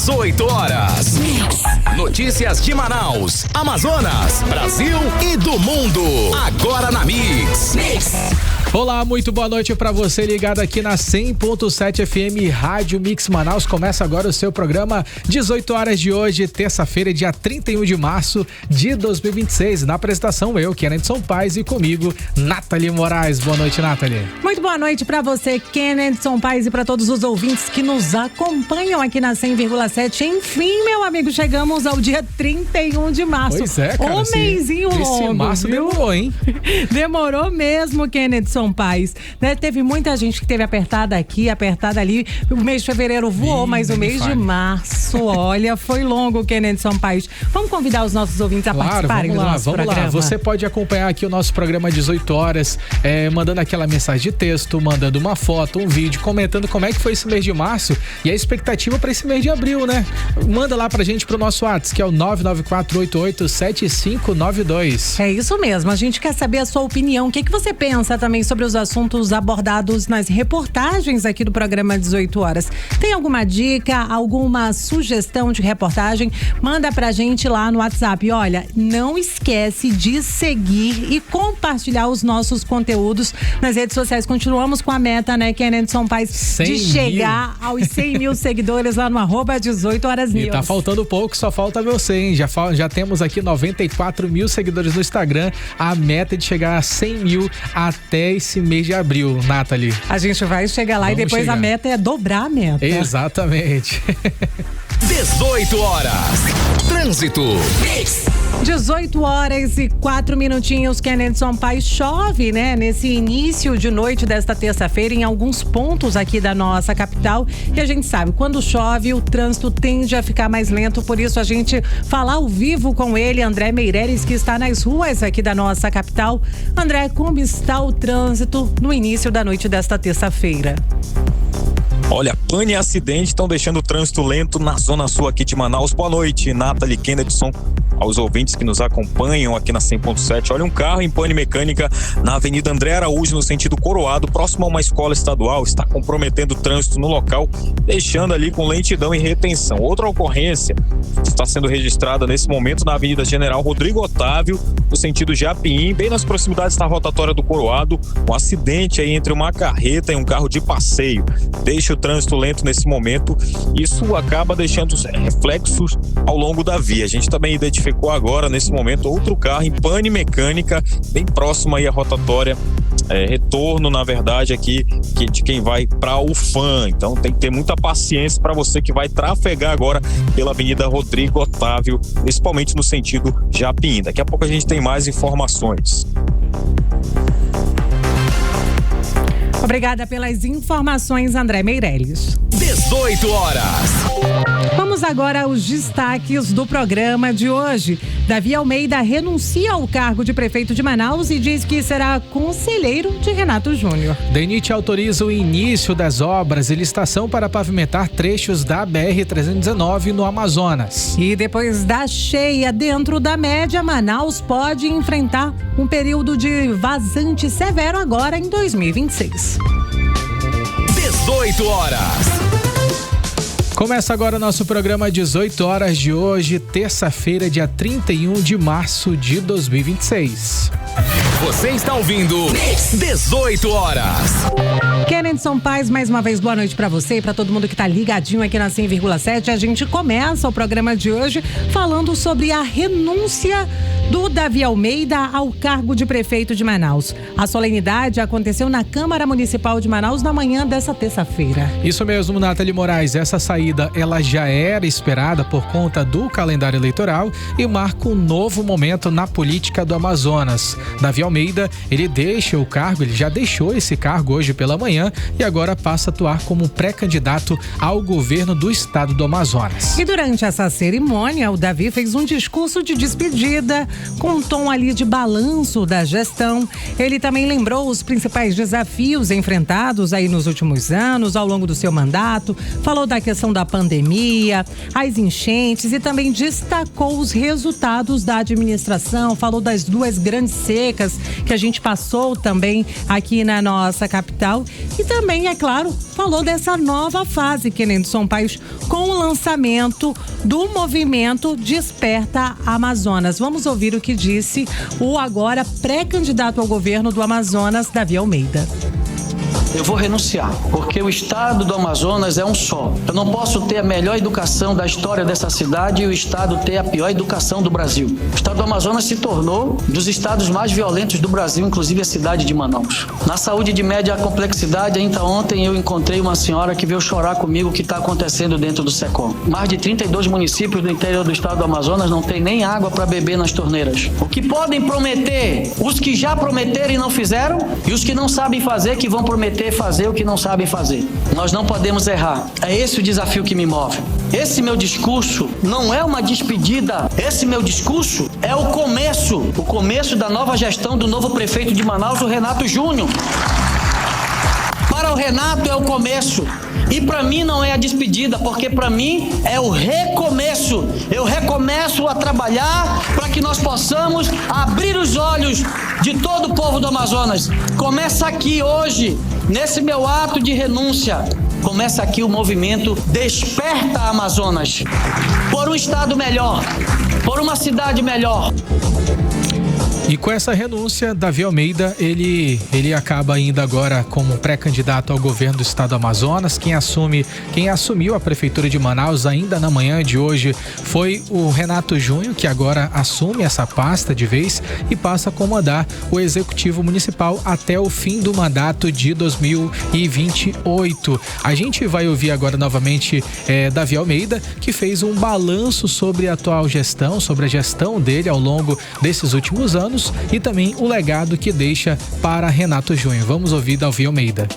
18 horas. Notícias de Manaus, Amazonas, Brasil e do mundo. Agora na Mix. Olá, muito boa noite pra você ligado aqui na 100.7 FM Rádio Mix Manaus. Começa agora o seu programa 18 horas de hoje, terça-feira, dia 31 de março de 2026. Na apresentação eu, Kennedson Paes, e comigo, Nathalie Moraes. Boa noite, Nathalie. Muito boa noite pra você, Kennedson Paes, e pra todos os ouvintes que nos acompanham aqui na 100,7. Enfim, meu amigo, chegamos ao dia 31 de março. Pois é, cara. Um mêsinho longo, esse março viu? Demorou, hein? Demorou mesmo, Kennedson Paes, né? Teve muita gente que teve apertada aqui, apertada ali. O mês de fevereiro voou, mas o mês de março, olha, foi longo, Kennedson Paes. Vamos convidar os nossos ouvintes a participarem do nosso programa. Vamos lá. Você pode acompanhar aqui o nosso programa 18 horas, mandando aquela mensagem de texto, mandando uma foto, um vídeo, comentando como é que foi esse mês de março e a expectativa para esse mês de abril, né? Manda lá pra gente pro nosso WhatsApp, que é o 994887592. É isso mesmo, a gente quer saber a sua opinião. O que você pensa também sobre os assuntos abordados nas reportagens aqui do programa 18 horas? Tem alguma dica, alguma sugestão de reportagem? Manda pra gente lá no WhatsApp. Olha, não esquece de seguir e compartilhar os nossos conteúdos nas redes sociais. Continuamos com a meta, né, Kennedson Paes, de chegar aos 100 mil seguidores lá no @18horas-news. E tá faltando pouco, só falta você, hein? Já temos aqui 94 mil seguidores no Instagram. A meta é de chegar a 100 mil até esse mês de abril, Nathalie. A gente vai chegar lá. Vamos e depois chegar. A meta é dobrar a meta. Exatamente. 18 horas. Trânsito. 18 horas e 4 minutinhos, Kennedson Paes. Chove, né? Nesse início de noite desta terça-feira em alguns pontos aqui da nossa capital. E a gente sabe, quando chove, o trânsito tende a ficar mais lento. Por isso, a gente fala ao vivo com ele, André Meireles, que está nas ruas aqui da nossa capital. André, como está o trânsito no início da noite desta terça-feira? Olha, pane e acidente estão deixando o trânsito lento na zona sul aqui de Manaus. Boa noite, Nathalie, Kennedson, aos ouvintes que nos acompanham aqui na 100.7. Olha, um carro em pane mecânica na Avenida André Araújo, no sentido Coroado, próximo a uma escola estadual, está comprometendo o trânsito no local, deixando ali com lentidão e retenção. Outra ocorrência está sendo registrada nesse momento na Avenida General Rodrigo Otávio, no sentido Japim, bem nas proximidades da rotatória do Coroado, um acidente aí entre uma carreta e um carro de passeio. Deixa o trânsito lento nesse momento, isso acaba deixando reflexos ao longo da via. A gente também identificou agora, nesse momento, outro carro em pane mecânica, bem próximo aí à rotatória, retorno, na verdade, aqui de quem vai para o FAM. Então tem que ter muita paciência para você que vai trafegar agora pela Avenida Rodrigo Otávio, principalmente no sentido Japim. Daqui a pouco a gente tem mais informações. Obrigada pelas informações, André Meireles. 18 horas. Vamos agora aos destaques do programa de hoje. Davi Almeida renuncia ao cargo de prefeito de Manaus e diz que será conselheiro de Renato Júnior. DENIT autoriza o início das obras e licitação para pavimentar trechos da BR-319 no Amazonas. E depois da cheia dentro da média, Manaus pode enfrentar um período de vazante severo agora em 2026. 18 horas. Começa agora o nosso programa 18 horas de hoje, terça-feira, dia 31 de março de 2026. Você está ouvindo 18 horas. Kennedson Paes, mais uma vez, boa noite pra você e pra todo mundo que tá ligadinho aqui na 100,7. A gente começa o programa de hoje falando sobre a renúncia do Davi Almeida ao cargo de prefeito de Manaus. A solenidade aconteceu na Câmara Municipal de Manaus na manhã dessa terça-feira. Isso mesmo, Nathalie Moraes. Essa saída, ela já era esperada por conta do calendário eleitoral e marca um novo momento na política do Amazonas. Davi Almeida, ele deixa o cargo, ele já deixou esse cargo hoje pela manhã e agora passa a atuar como pré-candidato ao governo do estado do Amazonas. E durante essa cerimônia, o Davi fez um discurso de despedida, com um tom ali de balanço da gestão. Ele também lembrou os principais desafios enfrentados aí nos últimos anos, ao longo do seu mandato, falou da questão da pandemia, as enchentes e também destacou os resultados da administração, falou das duas grandes secas que a gente passou também aqui na nossa capital E também, é claro, falou dessa nova fase, Kenedson Paes, com o lançamento do movimento Desperta Amazonas. Vamos ouvir o que disse o agora pré-candidato ao governo do Amazonas, Davi Almeida. Eu vou renunciar, porque o estado do Amazonas é um só. Eu não posso ter a melhor educação da história dessa cidade e o estado ter a pior educação do Brasil. O estado do Amazonas se tornou dos estados mais violentos do Brasil, inclusive a cidade de Manaus. Na saúde de média complexidade, ainda ontem eu encontrei uma senhora que veio chorar comigo o que está acontecendo dentro do SECOM. Mais de 32 municípios do interior do estado do Amazonas não tem nem água para beber nas torneiras. O que podem prometer? Os que já prometeram e não fizeram, e os que não sabem fazer que vão prometer fazer o que não sabem fazer. Nós não podemos errar. É esse o desafio que me move. Esse meu discurso não é uma despedida. Esse meu discurso é o começo da nova gestão do novo prefeito de Manaus, o Renato Júnior. Para o Renato é o começo. E para mim não é a despedida, porque para mim é o recomeço. Eu recomeço a trabalhar para que nós possamos abrir os olhos de todo o povo do Amazonas. Começa aqui hoje, nesse meu ato de renúncia. Começa aqui o movimento Desperta Amazonas. Por um estado melhor, por uma cidade melhor. E com essa renúncia, Davi Almeida, ele acaba ainda agora como pré-candidato ao governo do estado do Amazonas. Quem assumiu a prefeitura de Manaus ainda na manhã de hoje foi o Renato Júnior, que agora assume essa pasta de vez e passa a comandar o executivo municipal até o fim do mandato de 2028. A gente vai ouvir agora novamente Davi Almeida, que fez um balanço sobre a atual gestão, sobre a gestão dele ao longo desses últimos anos e também o legado que deixa para Renato Júnior. Vamos ouvir Davi Almeida.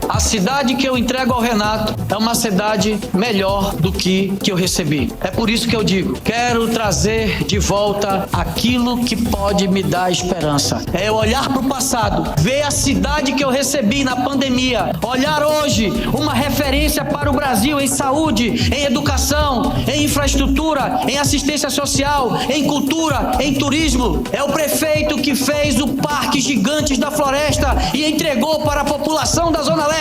A cidade que eu entrego ao Renato é uma cidade melhor do que eu recebi. É por isso que eu digo, quero trazer de volta aquilo que pode me dar esperança. É eu olhar para o passado, ver a cidade que eu recebi na pandemia, olhar hoje uma referência para o Brasil em saúde, em educação, em infraestrutura, em assistência social, em cultura, em turismo. É o prefeito que fez o Parque Gigantes da Floresta e entregou para a população da Zona Leste.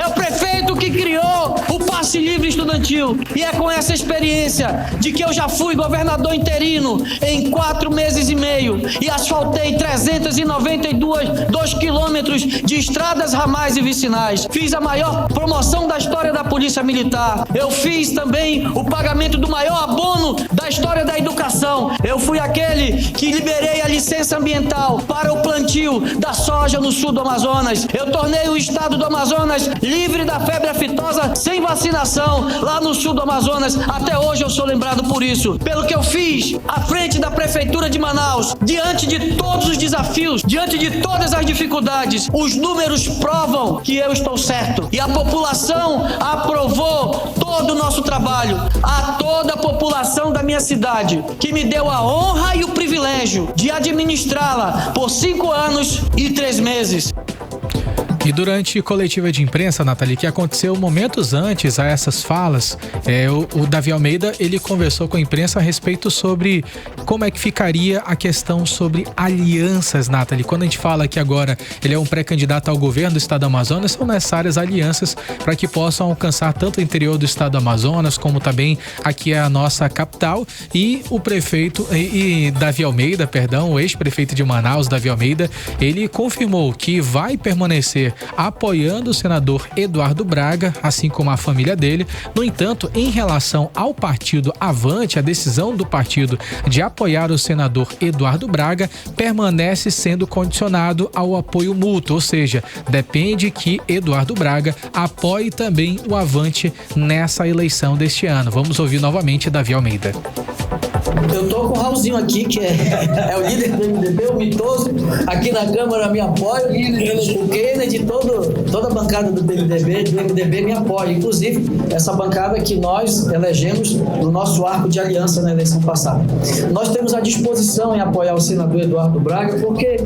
É o prefeito que criou o passe livre estudantil. E é com essa experiência de que eu já fui governador interino em 4 meses e meio e asfaltei 392 quilômetros de estradas, ramais e vicinais. Fiz a maior promoção da história da Polícia Militar. Eu fiz também o pagamento do maior abono da história da educação. Eu fui aquele que liberei a licença ambiental para o plantio da soja no sul do Amazonas. Eu tornei o estado do Amazonas livre da febre aftosa sem vacinação lá no sul do Amazonas. Até hoje eu sou lembrado por isso, pelo que eu fiz à frente da prefeitura de Manaus, diante de todos os desafios, diante de todas as dificuldades. Os números provam que eu estou certo e a população aprovou todo o nosso trabalho. A toda a população da minha cidade que me deu a honra e o privilégio de administrá-la por 5 anos e 3 meses. E durante coletiva de imprensa, Nathalie, que aconteceu momentos antes a essas falas, o Davi Almeida, ele conversou com a imprensa a respeito sobre como é que ficaria a questão sobre alianças, Nathalie. Quando a gente fala que agora ele é um pré-candidato ao governo do estado do Amazonas, são necessárias alianças para que possam alcançar tanto o interior do estado do Amazonas, como também aqui a nossa capital. E o prefeito, Davi Almeida, o ex-prefeito de Manaus, Davi Almeida, ele confirmou que vai permanecer apoiando o senador Eduardo Braga, assim como a família dele. No entanto, em relação ao partido Avante, a decisão do partido de apoiar o senador Eduardo Braga permanece sendo condicionado ao apoio mútuo, ou seja, depende que Eduardo Braga apoie também o Avante nessa eleição deste ano. Vamos ouvir novamente Davi Almeida. Eu tô com o Raulzinho aqui, que é o líder do MDB, o mitoso, aqui na Câmara me apoia, o Kennedy, toda a bancada do MDB me apoia, inclusive essa bancada que nós elegemos no nosso arco de aliança na eleição passada. Nós temos a disposição em apoiar o senador Eduardo Braga, porque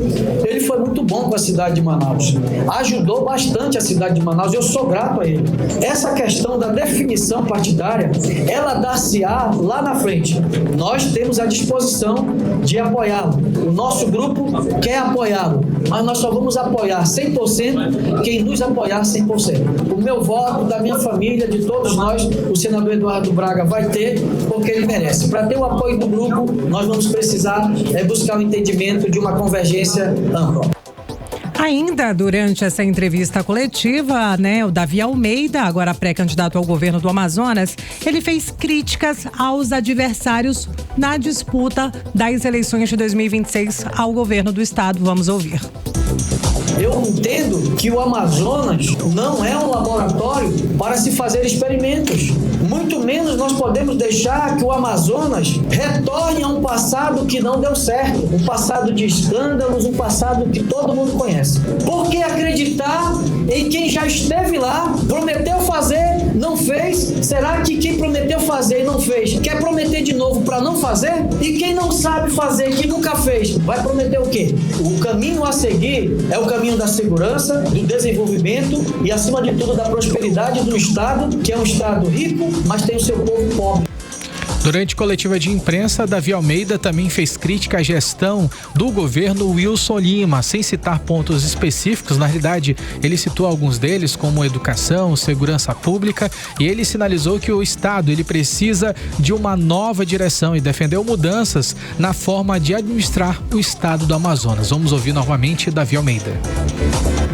ele foi muito bom com a cidade de Manaus, ajudou bastante a cidade de Manaus, eu sou grato a ele. Essa questão da definição partidária, ela dá-se-á lá na frente. Nós nós temos a disposição de apoiá-lo. O nosso grupo quer apoiá-lo, mas nós só vamos apoiar 100% quem nos apoiar 100%. O meu voto, da minha família, de todos nós, o senador Eduardo Braga vai ter, porque ele merece. Para ter o apoio do grupo, nós vamos precisar buscar o entendimento de uma convergência ampla. Ainda durante essa entrevista coletiva, o Davi Almeida, agora pré-candidato ao governo do Amazonas, ele fez críticas aos adversários na disputa das eleições de 2026 ao governo do estado. Vamos ouvir. Eu entendo que o Amazonas não é um laboratório para se fazer experimentos. Muito menos nós podemos deixar que o Amazonas retorne a um passado que não deu certo. Um passado de escândalos, um passado que todo mundo conhece. Por que acreditar em quem já esteve lá, prometeu fazer, não fez? Será que quem prometeu fazer e não fez, quer prometer de novo para não fazer? E quem não sabe fazer, que nunca fez, vai prometer o quê? O caminho a seguir é o caminho da segurança, do desenvolvimento e, acima de tudo, da prosperidade do Estado, que é um Estado rico, mas tem o seu povo pobre. Durante coletiva de imprensa, Davi Almeida também fez crítica à gestão do governo Wilson Lima, sem citar pontos específicos. Na realidade, ele citou alguns deles, como educação, segurança pública, e ele sinalizou que o Estado ele precisa de uma nova direção e defendeu mudanças na forma de administrar o Estado do Amazonas. Vamos ouvir novamente Davi Almeida.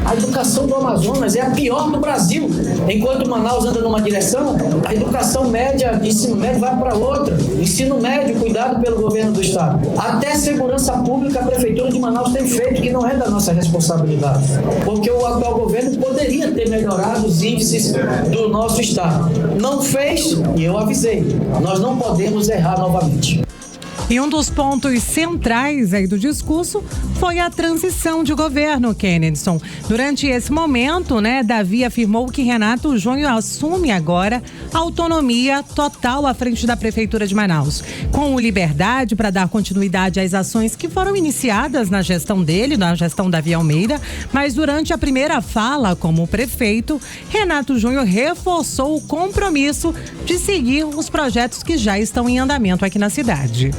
A educação do Amazonas é a pior do Brasil. Enquanto Manaus anda numa direção, a educação média, ensino médio vai para outra. Ensino médio, cuidado pelo governo do Estado. Até segurança pública, a Prefeitura de Manaus tem feito, que não é da nossa responsabilidade. Porque o atual governo poderia ter melhorado os índices do nosso Estado. Não fez, e eu avisei, nós não podemos errar novamente. E um dos pontos centrais aí do discurso foi a transição de governo, Kennedson. Durante esse momento, Davi afirmou que Renato Júnior assume agora autonomia total à frente da Prefeitura de Manaus, com liberdade para dar continuidade às ações que foram iniciadas na gestão dele, na gestão Davi Almeida, mas durante a primeira fala como prefeito, Renato Júnior reforçou o compromisso de seguir os projetos que já estão em andamento aqui na cidade.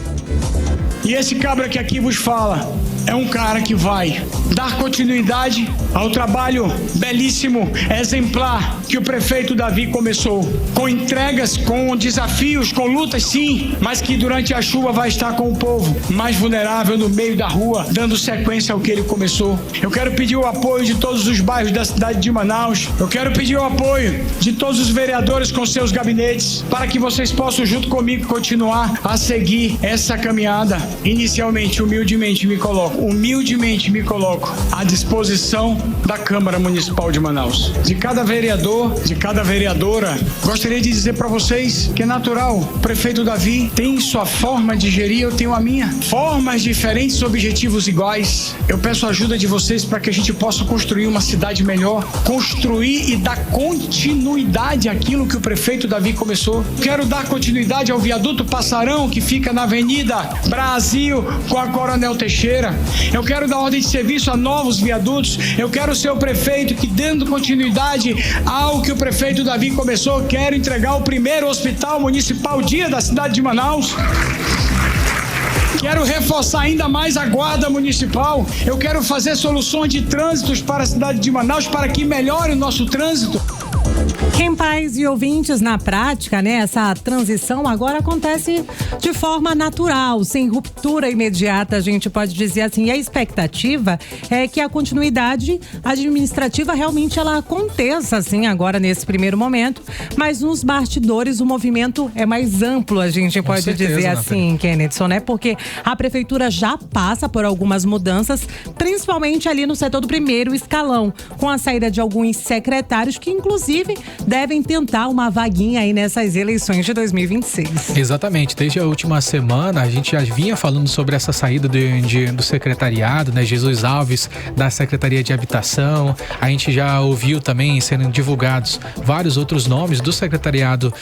E esse cabra que aqui vos fala é um cara que vai dar continuidade ao trabalho belíssimo, exemplar que o prefeito Davi começou. Com entregas, com desafios, com lutas sim, mas que durante a chuva vai estar com o povo mais vulnerável no meio da rua, dando sequência ao que ele começou. Eu quero pedir o apoio de todos os bairros da cidade de Manaus. Eu quero pedir o apoio de todos os vereadores com seus gabinetes, para que vocês possam junto comigo continuar a seguir essa caminhada. Inicialmente, humildemente me coloco à disposição da Câmara Municipal de Manaus. De cada vereador, de cada vereadora, gostaria de dizer para vocês que é natural. O prefeito Davi tem sua forma de gerir, eu tenho a minha. Formas diferentes, objetivos iguais. Eu peço a ajuda de vocês para que a gente possa construir uma cidade melhor, construir e dar continuidade àquilo que o prefeito Davi começou. Quero dar continuidade ao viaduto Passarão, que fica na Avenida Brasil com a Coronel Teixeira. Eu quero dar ordem de serviço a novos viadutos. Eu quero ser o prefeito que, dando continuidade ao que o prefeito Davi começou, quero entregar o primeiro hospital municipal dia da cidade de Manaus. Quero reforçar ainda mais a guarda municipal. Eu quero fazer soluções de trânsitos para a cidade de Manaus para que melhore o nosso trânsito. Pais e ouvintes, na prática, essa transição agora acontece de forma natural, sem ruptura imediata, a gente pode dizer assim. E a expectativa é que a continuidade administrativa realmente ela aconteça, assim, agora nesse primeiro momento, mas nos bastidores o movimento é mais amplo, a gente pode dizer assim, Kennedson, Porque a prefeitura já passa por algumas mudanças, principalmente ali no setor do primeiro escalão, com a saída de alguns secretários que, inclusive, devem tentar uma vaguinha aí nessas eleições de 2026. Exatamente. Desde a última semana, a gente já vinha falando sobre essa saída do secretariado, Jesus Alves, da Secretaria de Habitação. A gente já ouviu também sendo divulgados vários outros nomes do secretariado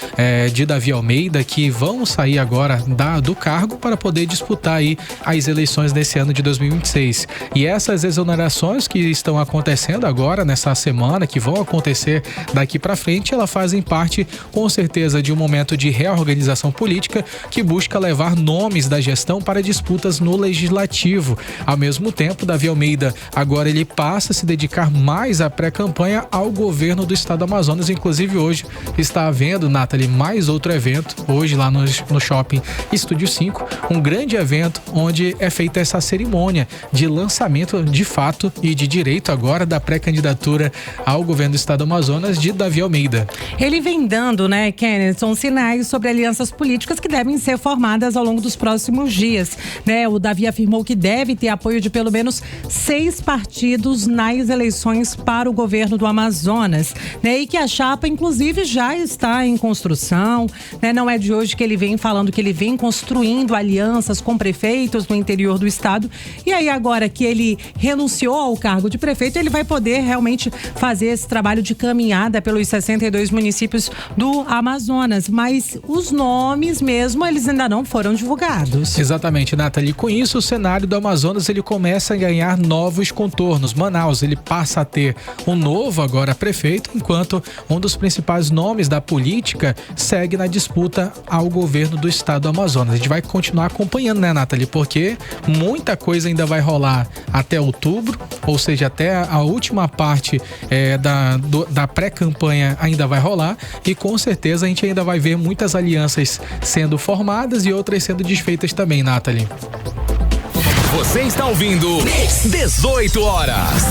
de Davi Almeida que vão sair agora do cargo para poder disputar aí as eleições desse ano de 2026. E essas exonerações que estão acontecendo agora, nessa semana, que vão acontecer daqui para frente, elas fazem parte, com certeza, de um momento de reorganização política que busca levar nomes da gestão para disputas no legislativo. Ao mesmo tempo, Davi Almeida agora ele passa a se dedicar mais à pré-campanha ao governo do estado do Amazonas. Inclusive hoje está havendo, Nathalie, mais outro evento, hoje lá no Shopping Estúdio 5, um grande evento onde é feita essa cerimônia de lançamento de fato e de direito agora da pré-candidatura ao governo do estado do Amazonas de Davi Almeida. Ele vem dando, né, Kenneth, são sinais sobre alianças políticas que devem ser formadas ao longo dos próximos dias, né? O Davi afirmou que deve ter apoio de pelo menos 6 partidos nas eleições para o governo do Amazonas, né? E que a chapa, inclusive, já está em construção, né? Não é de hoje que ele vem falando que ele vem construindo alianças com prefeitos no interior do estado, e aí agora que ele renunciou ao cargo de prefeito, ele vai poder realmente fazer esse trabalho de caminhada pelos 62 municípios do Amazonas, mas os nomes mesmo, eles ainda não foram divulgados. Exatamente, Nathalie. Com isso, o cenário do Amazonas, ele começa a ganhar novos contornos. Manaus, ele passa a ter um novo agora prefeito, enquanto um dos principais nomes da política segue na disputa ao governo do estado do Amazonas. A gente vai continuar acompanhando, né, Nathalie? Porque muita coisa ainda vai rolar até outubro, ou seja, até a última parte da pré-campanha ainda vai rolar, e com certeza a gente ainda vai ver muitas alianças sendo formadas e outras sendo desfeitas também, Nathalie. Você está ouvindo 18 horas.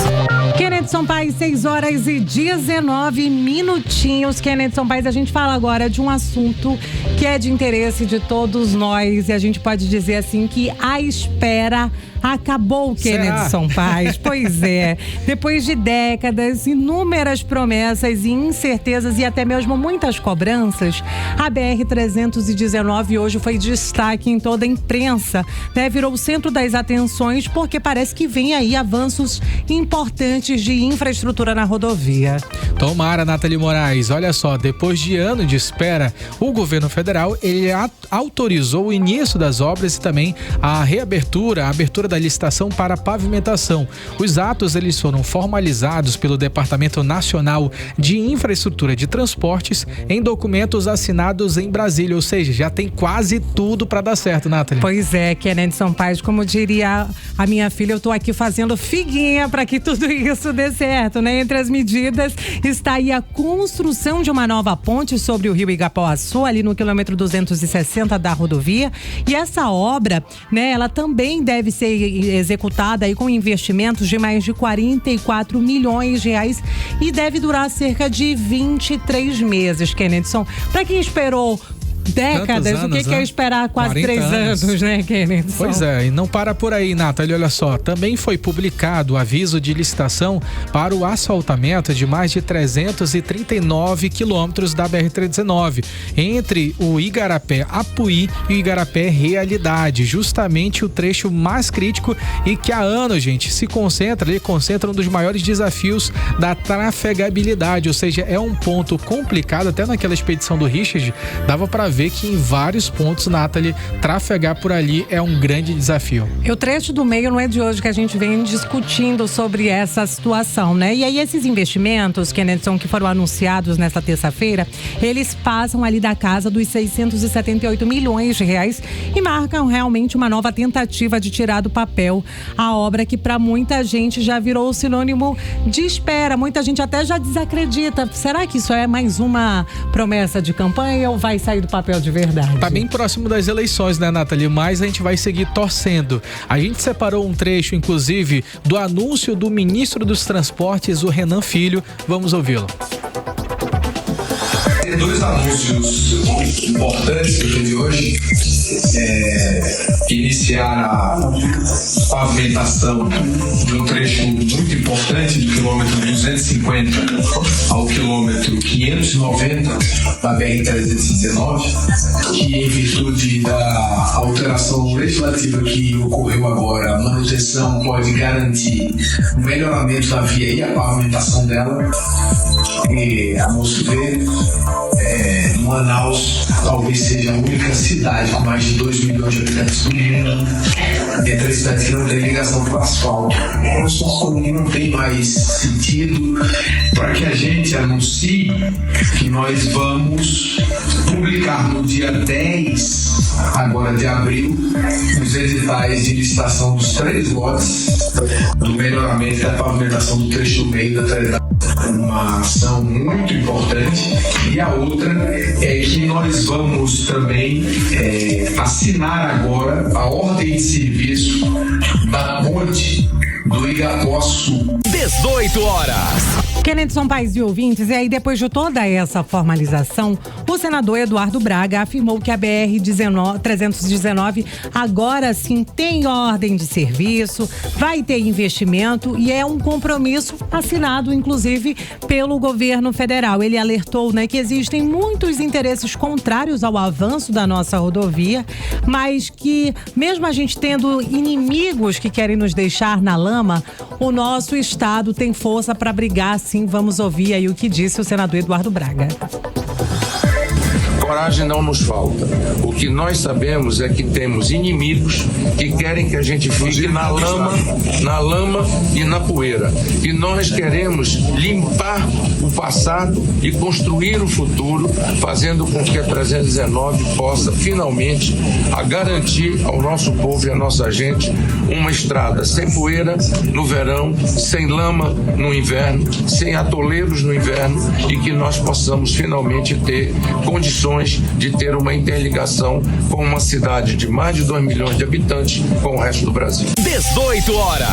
Kenneth Sampaio, 6 horas e 19 minutinhos. Kenneth Sampaio, a gente fala agora de um assunto que é de interesse de todos nós, e a gente pode dizer assim que a espera acabou, Kenneth Sampaio. Pois é. Depois de décadas, inúmeras promessas e incertezas e até mesmo muitas cobranças, a BR-319 hoje foi destaque em toda a imprensa, né? Virou o centro das atenções porque parece que vem aí avanços importantes de infraestrutura na rodovia. Tomara, Nathalie Moraes. Olha só, depois de ano de espera, o governo federal, ele autorizou o início das obras e também a abertura da licitação para pavimentação. Os atos, eles foram formalizados pelo Departamento Nacional de Infraestrutura de Transportes em documentos assinados em Brasília, ou seja, já tem quase tudo para dar certo, Nathalie. Pois é, Kenneth Sampaio, como diria a minha filha, eu tô aqui fazendo figuinha para que tudo isso dê certo, né? Entre as medidas está aí a construção de uma nova ponte sobre o rio Igapoaçu, ali no quilômetro 260 da rodovia, e essa obra, né, ela também deve ser executada aí com investimentos de mais de 44 milhões de reais e deve durar cerca de 23 meses, Kenneth. Para quem esperou décadas, anos, o que é esperar quase 3 anos, né, Kenneth? Pois é, e não para por aí, Nathalie, olha só, também foi publicado o aviso de licitação para o asfaltamento de mais de 339 quilômetros da BR-319, entre o Igarapé-Apuí e o Igarapé-Realidade, justamente o trecho mais crítico e que há anos, gente, concentra um dos maiores desafios da trafegabilidade, ou seja, é um ponto complicado, até naquela expedição do Richard, dava para ver que em vários pontos, Nathalie, trafegar por ali é um grande desafio. E o trecho do meio não é de hoje que a gente vem discutindo sobre essa situação, né? E aí esses investimentos, Kenneth, que foram anunciados nesta terça-feira, eles passam ali da casa dos 678 milhões de reais e marcam realmente uma nova tentativa de tirar do papel a obra que para muita gente já virou sinônimo de espera. Muita gente até já desacredita. Será que isso é mais uma promessa de campanha ou vai sair do papel de verdade? Tá bem próximo das eleições, né, Nathalie? Mas a gente vai seguir torcendo. A gente separou um trecho, inclusive, do anúncio do ministro dos Transportes, o Renan Filho. Vamos ouvi-lo. Tem 2 anúncios importantes que eu tive hoje. Iniciar a pavimentação de um trecho muito importante do quilômetro 250 ao quilômetro 590 da BR-319, que em virtude da alteração legislativa que ocorreu agora, a manutenção pode garantir o melhoramento da via e a pavimentação dela. E, a nosso ver, Manaus talvez seja a única cidade com mais de 2 milhões de habitantes do mundo entre as cidades que não tem ligação com o asfalto. O transporte comum não tem mais sentido para que a gente anuncie que nós vamos publicar no dia 10, agora de abril, os editais de licitação dos 3 lotes do melhoramento da pavimentação do trecho do meio da Trindade. Uma ação muito importante. E a outra é que nós vamos também assinar agora a ordem de serviço da ponte do Igapoçu. 18 horas. Kennedson Paes e ouvintes, e aí depois de toda essa formalização, o senador Eduardo Braga afirmou que a BR-319 agora sim tem ordem de serviço, vai ter investimento e é um compromisso assinado, inclusive, pelo governo federal. Ele alertou, né, que existem muitos interesses contrários ao avanço da nossa rodovia, mas que mesmo a gente tendo inimigos que querem nos deixar na lama, o nosso estado tem força para brigar. Sim, vamos ouvir aí o que disse o senador Eduardo Braga. Coragem não nos falta. O que nós sabemos é que temos inimigos que querem que a gente fique na lama e na poeira. E nós queremos limpar o passado e construir o futuro, fazendo com que a 319 possa finalmente garantir ao nosso povo e à nossa gente uma estrada sem poeira no verão, sem lama no inverno, sem atoleiros no inverno, e que nós possamos finalmente ter condições de ter uma interligação com uma cidade de mais de 2 milhões de habitantes com o resto do Brasil. 18 horas.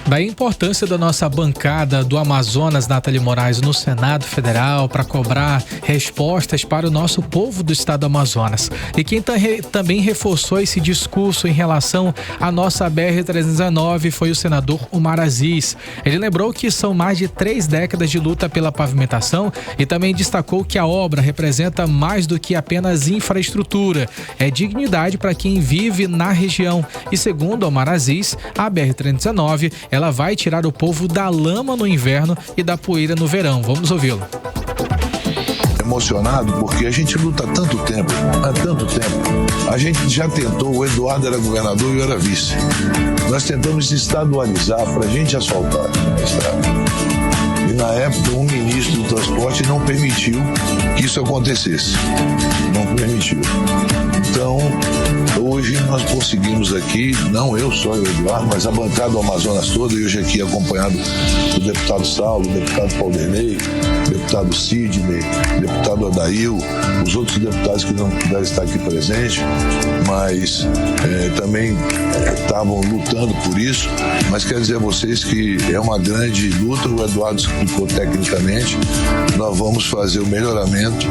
Daí a importância da nossa bancada do Amazonas, Nathalie Moraes, no Senado Federal, para cobrar respostas para o nosso povo do estado do Amazonas. E quem também reforçou esse discurso em relação à nossa BR-319 foi o senador Omar Aziz. Ele lembrou que são mais de 3 décadas de luta pela pavimentação e também destacou que a obra representa mais do que apenas infraestrutura. É dignidade para quem vive na região. E segundo Omar Aziz, a BR-319 ela vai tirar o povo da lama no inverno e da poeira no verão. Vamos ouvi-lo. Emocionado porque a gente luta há tanto tempo. A gente já tentou, o Eduardo era governador e eu era vice. Nós tentamos estadualizar para a gente asfaltar a estrada. E na época um ministro do transporte não permitiu que isso acontecesse. Não permitiu. Então, hoje nós conseguimos aqui, não eu só, o Eduardo, mas a bancada do Amazonas toda, e hoje aqui acompanhado do deputado Saulo, do deputado Paulderney, deputado Sidney, deputado Adail, os outros deputados que não puderam estar aqui presentes, mas também estavam lutando por isso. Mas quero dizer a vocês que é uma grande luta, o Eduardo explicou tecnicamente, nós vamos fazer o melhoramento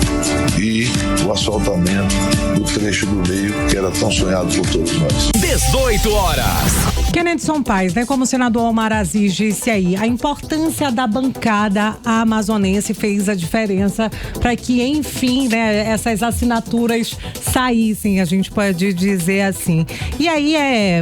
e o asfaltamento do trecho do meio que era tão sonhado por todos nós. 18 horas. Kennedson Paes, né? Como o senador Omar Aziz disse aí, a importância da bancada amazonense fez a diferença para que, enfim, né, essas assinaturas saíssem, a gente pode dizer assim. E aí,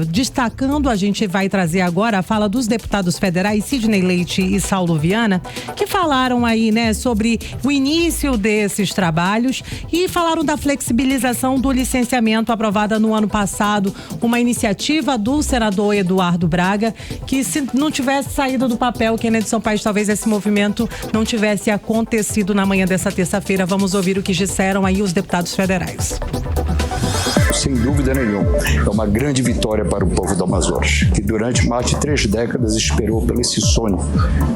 destacando, a gente vai trazer agora a fala dos deputados federais Sidney Leite e Saulo Viana, que falaram aí, né, sobre o início desses trabalhos e falaram da flexibilização do licenciamento aprovada no ano passado, uma iniciativa do senador Eduardo Braga, que se não tivesse saído do papel, Kennedson Paes, talvez esse movimento não tivesse acontecido na manhã dessa terça-feira. Vamos ouvir o que disseram aí os deputados federais. Sem dúvida nenhuma, é uma grande vitória para o povo do Amazonas, que durante mais de 3 décadas esperou por esse sonho.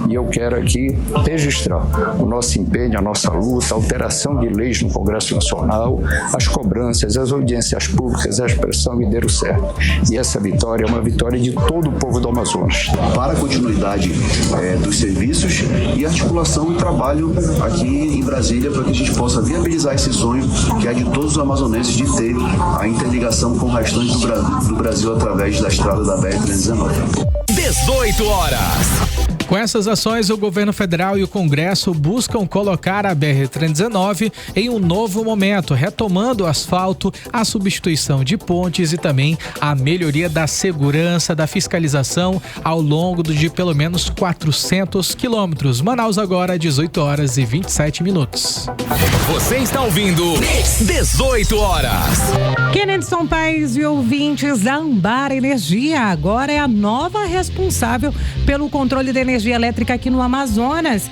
E eu quero aqui registrar o nosso empenho, a nossa luta, a alteração de leis no Congresso Nacional, as cobranças, as audiências públicas, a expressão e deram certo. E essa vitória é uma vitória de todo o povo do Amazonas. Para a continuidade dos serviços e articulação e trabalho aqui em Brasília para que a gente possa viabilizar esse sonho que é de todos os amazonenses de ter a interligação com o restante do Brasil através da estrada da BR-319. 18 horas. Com essas ações, o governo federal e o Congresso buscam colocar a BR-319 em um novo momento, retomando o asfalto, a substituição de pontes e também a melhoria da segurança, da fiscalização ao longo de pelo menos 400 quilômetros. Manaus agora, 18 horas e 27 minutos. Você está ouvindo 18 horas. Kennedson Paes e ouvintes, a Ambar Energia agora é a nova responsável pelo controle da energia elétrica aqui no Amazonas.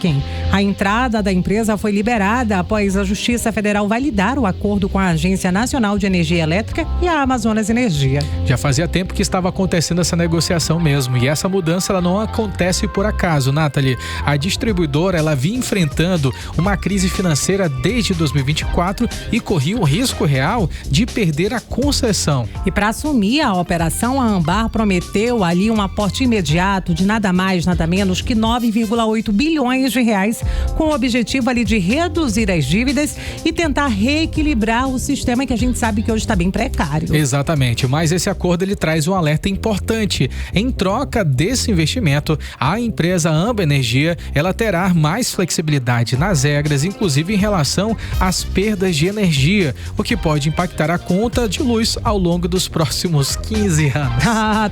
A entrada da empresa foi liberada após a Justiça Federal validar o acordo com a Agência Nacional de Energia Elétrica e a Amazonas Energia. Já fazia tempo que estava acontecendo essa negociação mesmo, e essa mudança ela não acontece por acaso, Nathalie. A distribuidora ela vinha enfrentando uma crise financeira desde 2024 e corria o risco real de perder a concessão. E para assumir a operação, a Ambar prometeu ali um aporte imediato de nada mais, nada menos que 9,8 bilhões de reais, com o objetivo ali de reduzir as dívidas e tentar reequilibrar o sistema que a gente sabe que hoje está bem precário. Exatamente, mas esse acordo ele traz um alerta importante. Em troca desse investimento, a empresa Ambar Energia ela terá mais flexibilidade nas regras, inclusive em relação às perdas de energia, o que pode impactar a conta de luz ao longo dos próximos 15 anos.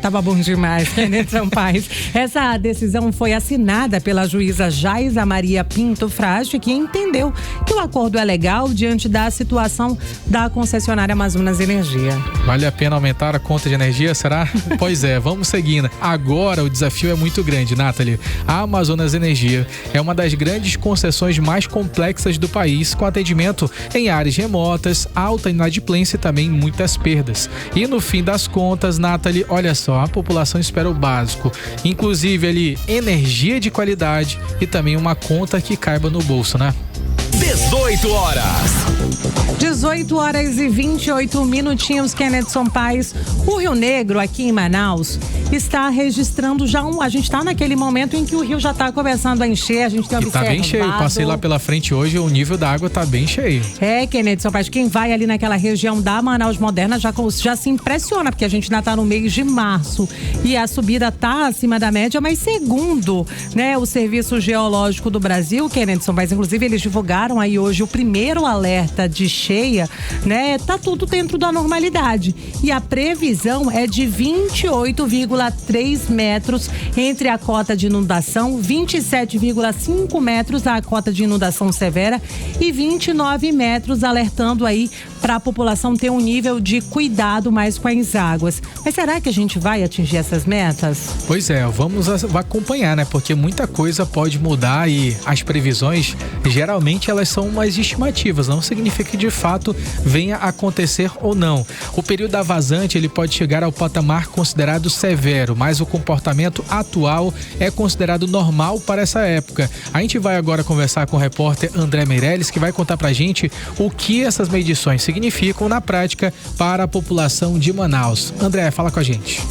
Tava bom demais, Kennedson Paes. Essa decisão foi assinada pela juíza Jaisa Maria Pinto Frade, que entendeu que o acordo é legal diante da situação da concessionária Amazonas Energia. Vale a pena aumentar a conta de energia, será? Pois é, vamos seguindo. Agora o desafio é muito grande, Nathalie. A Amazonas Energia é uma das grandes concessões mais complexas do país, com atendimento em áreas remotas, alta inadimplência e também muitas perdas. E no fim das contas, Nathalie, olha só, a população espera o básico, inclusive ali energia de qualidade e também uma conta que caiba no bolso, né? 18 horas. 18 horas e 28 minutinhos, Kennedson Paes. O Rio Negro, aqui em Manaus, está registrando já a gente está naquele momento em que o rio já está começando a encher, a gente tem observado. Tá bem cheio, passei lá pela frente hoje, o nível da água tá bem cheio. Kennedson Paes, quem vai ali naquela região da Manaus Moderna já se impressiona, porque a gente ainda está no mês de março e a subida tá acima da média, mas segundo, o Serviço Geológico do Brasil, Kennedson Paes, inclusive eles divulgaram aí hoje o primeiro alerta de cheia, tá tudo dentro da normalidade. E a previsão é de 28,3 metros entre a cota de inundação, 27,5 metros a cota de inundação severa e 29 metros alertando aí para a população ter um nível de cuidado mais com as águas. Mas será que a gente vai atingir essas metas? Pois é, vamos acompanhar, porque muita coisa pode mudar e as previsões, geralmente elas são umas estimativas, não significa que de fato venha a acontecer ou não. O período da vazante ele pode chegar ao patamar considerado severo, mas o comportamento atual é considerado normal para essa época. A gente vai agora conversar com o repórter André Meirelles, que vai contar pra gente o que essas medições significam na prática para a população de Manaus. André, fala com a gente.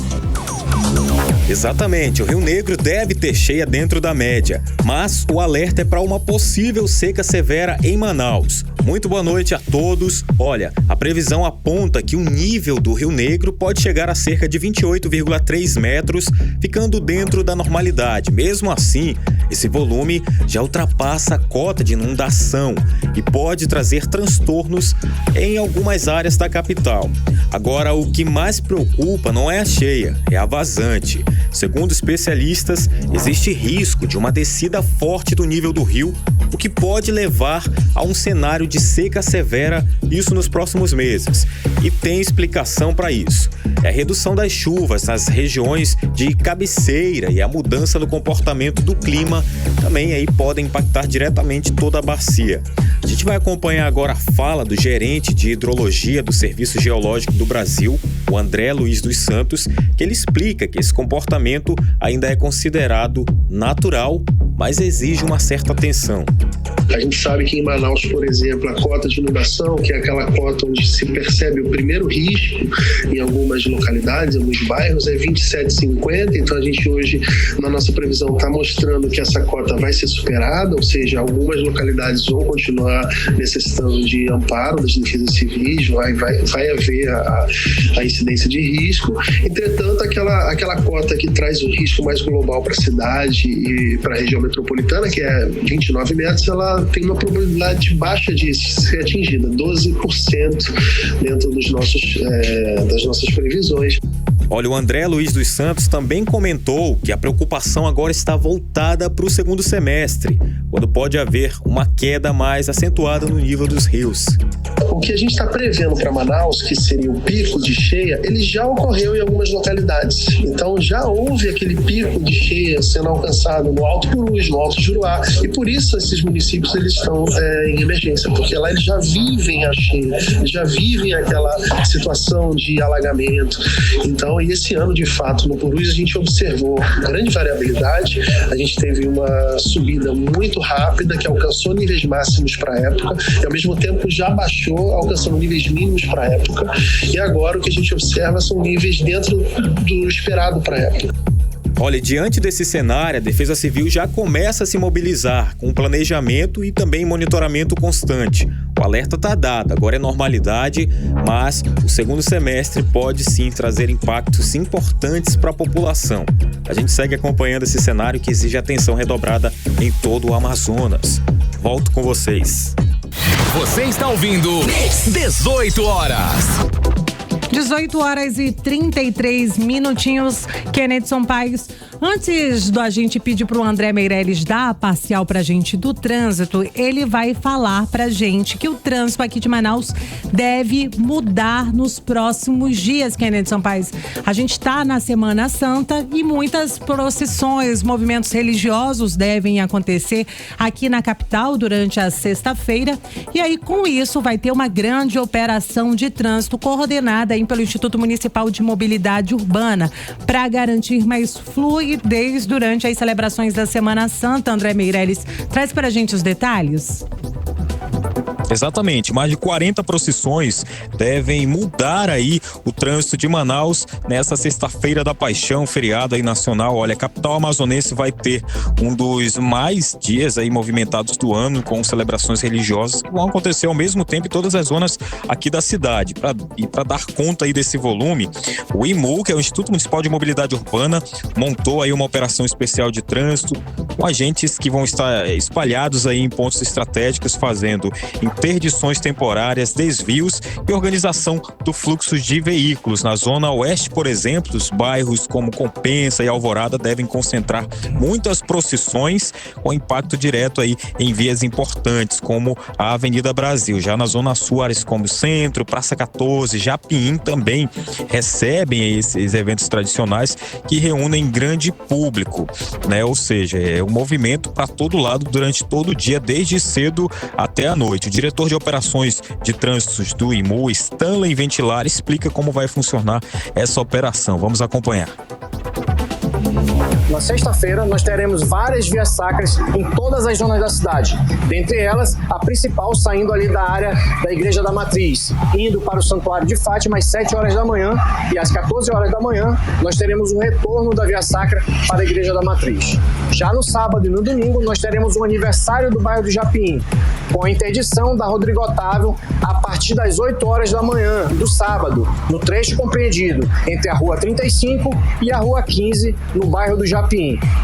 Exatamente, o Rio Negro deve ter cheia dentro da média, mas o alerta é para uma possível seca severa em Manaus. Muito boa noite a todos. Olha, a previsão aponta que o nível do Rio Negro pode chegar a cerca de 28,3 metros, ficando dentro da normalidade. Mesmo assim, esse volume já ultrapassa a cota de inundação e pode trazer transtornos em algumas áreas da capital. Agora, o que mais preocupa não é a cheia, é a vazante. Segundo especialistas, existe risco de uma descida forte do nível do rio, o que pode levar a um cenário de seca severa, isso nos próximos meses. E tem explicação para isso. É a redução das chuvas nas regiões de cabeceira e a mudança no comportamento do clima também aí podem impactar diretamente toda a bacia. A gente vai acompanhar agora a fala do gerente de hidrologia do Serviço Geológico do Brasil, o André Luiz dos Santos, que ele explica que esse comportamento ainda é considerado natural, mas exige uma certa atenção. A gente sabe que em Manaus, por exemplo, a cota de inundação, que é aquela cota onde se percebe o primeiro risco em algumas localidades, em alguns bairros, é 27,50. Então a gente hoje, na nossa previsão, está mostrando que essa cota vai ser superada, ou seja, algumas localidades vão continuar necessitando de amparo das defesas civis, vai haver as incidência de risco. Entretanto, aquela cota que traz o risco mais global para a cidade e para a região metropolitana, que é 29 metros, ela tem uma probabilidade baixa de ser atingida, 12% dentro das nossas previsões. Olha, o André Luiz dos Santos também comentou que a preocupação agora está voltada para o segundo semestre, quando pode haver uma queda mais acentuada no nível dos rios. O que a gente está prevendo para Manaus, que seria o pico de cheia, ele já ocorreu em algumas localidades. Então já houve aquele pico de cheia sendo alcançado no Alto Purus, no Alto Juruá, e por isso esses municípios eles estão em emergência, porque lá eles já vivem a cheia, eles já vivem aquela situação de alagamento. Então, e esse ano, de fato, no Purus a gente observou grande variabilidade, a gente teve uma subida muito rápida que alcançou níveis máximos para a época e ao mesmo tempo já baixou, alcançando níveis mínimos para a época, e agora o que a gente observa são níveis dentro do esperado para a época. Olha, diante desse cenário, a Defesa Civil já começa a se mobilizar com planejamento e também monitoramento constante. O alerta está dado, agora é normalidade, mas o segundo semestre pode sim trazer impactos importantes para a população. A gente segue acompanhando esse cenário que exige atenção redobrada em todo o Amazonas. Volto com vocês. Você está ouvindo 18 horas. 18 horas e 33 minutinhos. Kennedson Paes, antes da gente pedir pro André Meirelles dar a parcial pra gente do trânsito, ele vai falar pra gente que o trânsito aqui de Manaus deve mudar nos próximos dias, Kennedson Paes. A gente tá na Semana Santa e muitas procissões, movimentos religiosos devem acontecer aqui na capital durante a sexta-feira, e aí com isso vai ter uma grande operação de trânsito coordenada aí pelo Instituto Municipal de Mobilidade Urbana para garantir mais fluidez durante as celebrações da Semana Santa. André Meirelles, traz para a gente os detalhes. Exatamente, mais de 40 procissões devem mudar aí o trânsito de Manaus nessa sexta-feira da Paixão, feriado aí nacional. Olha, a capital amazonense vai ter um dos mais dias aí movimentados do ano, com celebrações religiosas que vão acontecer ao mesmo tempo em todas as zonas aqui da cidade. Para dar conta aí desse volume, o IMU, que é o Instituto Municipal de Mobilidade Urbana, montou aí uma operação especial de trânsito com agentes que vão estar espalhados aí em pontos estratégicos, fazendo interdições temporárias, desvios e organização do fluxo de veículos. Na zona oeste, por exemplo, os bairros como Compensa e Alvorada devem concentrar muitas procissões com impacto direto aí em vias importantes, como a Avenida Brasil. Já na zona sul, áreas como o Centro, Praça 14, Japim também recebem esses eventos tradicionais que reúnem grande público, né? Ou seja, é um movimento para todo lado durante todo o dia, desde cedo até a noite. O diretor de operações de trânsitos do IMU, Stanley Ventilar, explica como vai funcionar essa operação. Vamos acompanhar. Na sexta-feira, nós teremos várias vias sacras em todas as zonas da cidade. Dentre elas, a principal saindo ali da área da Igreja da Matriz, indo para o Santuário de Fátima às 7 horas da manhã, e às 14 horas da manhã nós teremos o retorno da via sacra para a Igreja da Matriz. Já no sábado e no domingo, nós teremos o aniversário do bairro do Japim, com a interdição da Rodrigo Otávio a partir das 8 horas da manhã do sábado, no trecho compreendido entre a Rua 35 e a Rua 15, no bairro do Japim.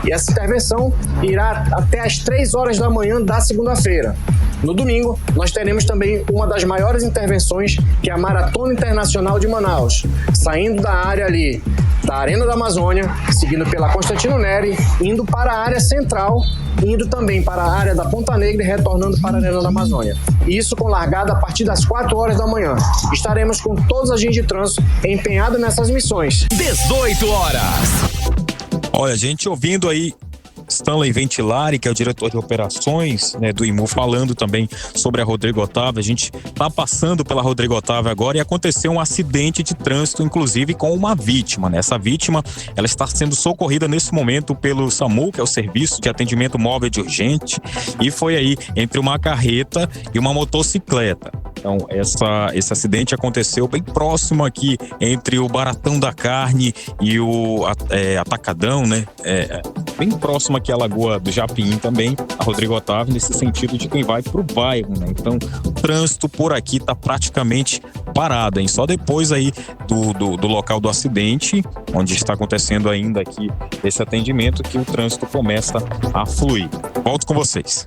E essa intervenção irá até às 3 horas da manhã da segunda-feira. No domingo, nós teremos também uma das maiores intervenções, que é a Maratona Internacional de Manaus, saindo da área ali da Arena da Amazônia, seguindo pela Constantino Neri, indo para a área central, indo também para a área da Ponta Negra e retornando para a Arena da Amazônia. Isso com largada a partir das 4 horas da manhã. Estaremos com todos os agentes de trânsito empenhados nessas missões. 18 horas. Olha, a gente ouvindo aí Stanley Ventilari, que é o diretor de operações, né, do IMU, falando também sobre a Rodrigo Otávio. A gente está passando pela Rodrigo Otávio agora e aconteceu um acidente de trânsito, inclusive com uma vítima, né? Essa vítima, ela está sendo socorrida nesse momento pelo SAMU, que é o Serviço de Atendimento Móvel de Urgente, e foi aí entre uma carreta e uma motocicleta. Então, esse acidente aconteceu bem próximo aqui entre o Baratão da Carne e o Atacadão, né? bem próximo aqui à Lagoa do Japim também, a Rodrigo Otávio, nesse sentido de quem vai para o bairro, né? Então, o trânsito por aqui está praticamente parado, hein? Só depois aí do local do acidente, onde está acontecendo ainda aqui esse atendimento, que o trânsito começa a fluir. Volto com vocês.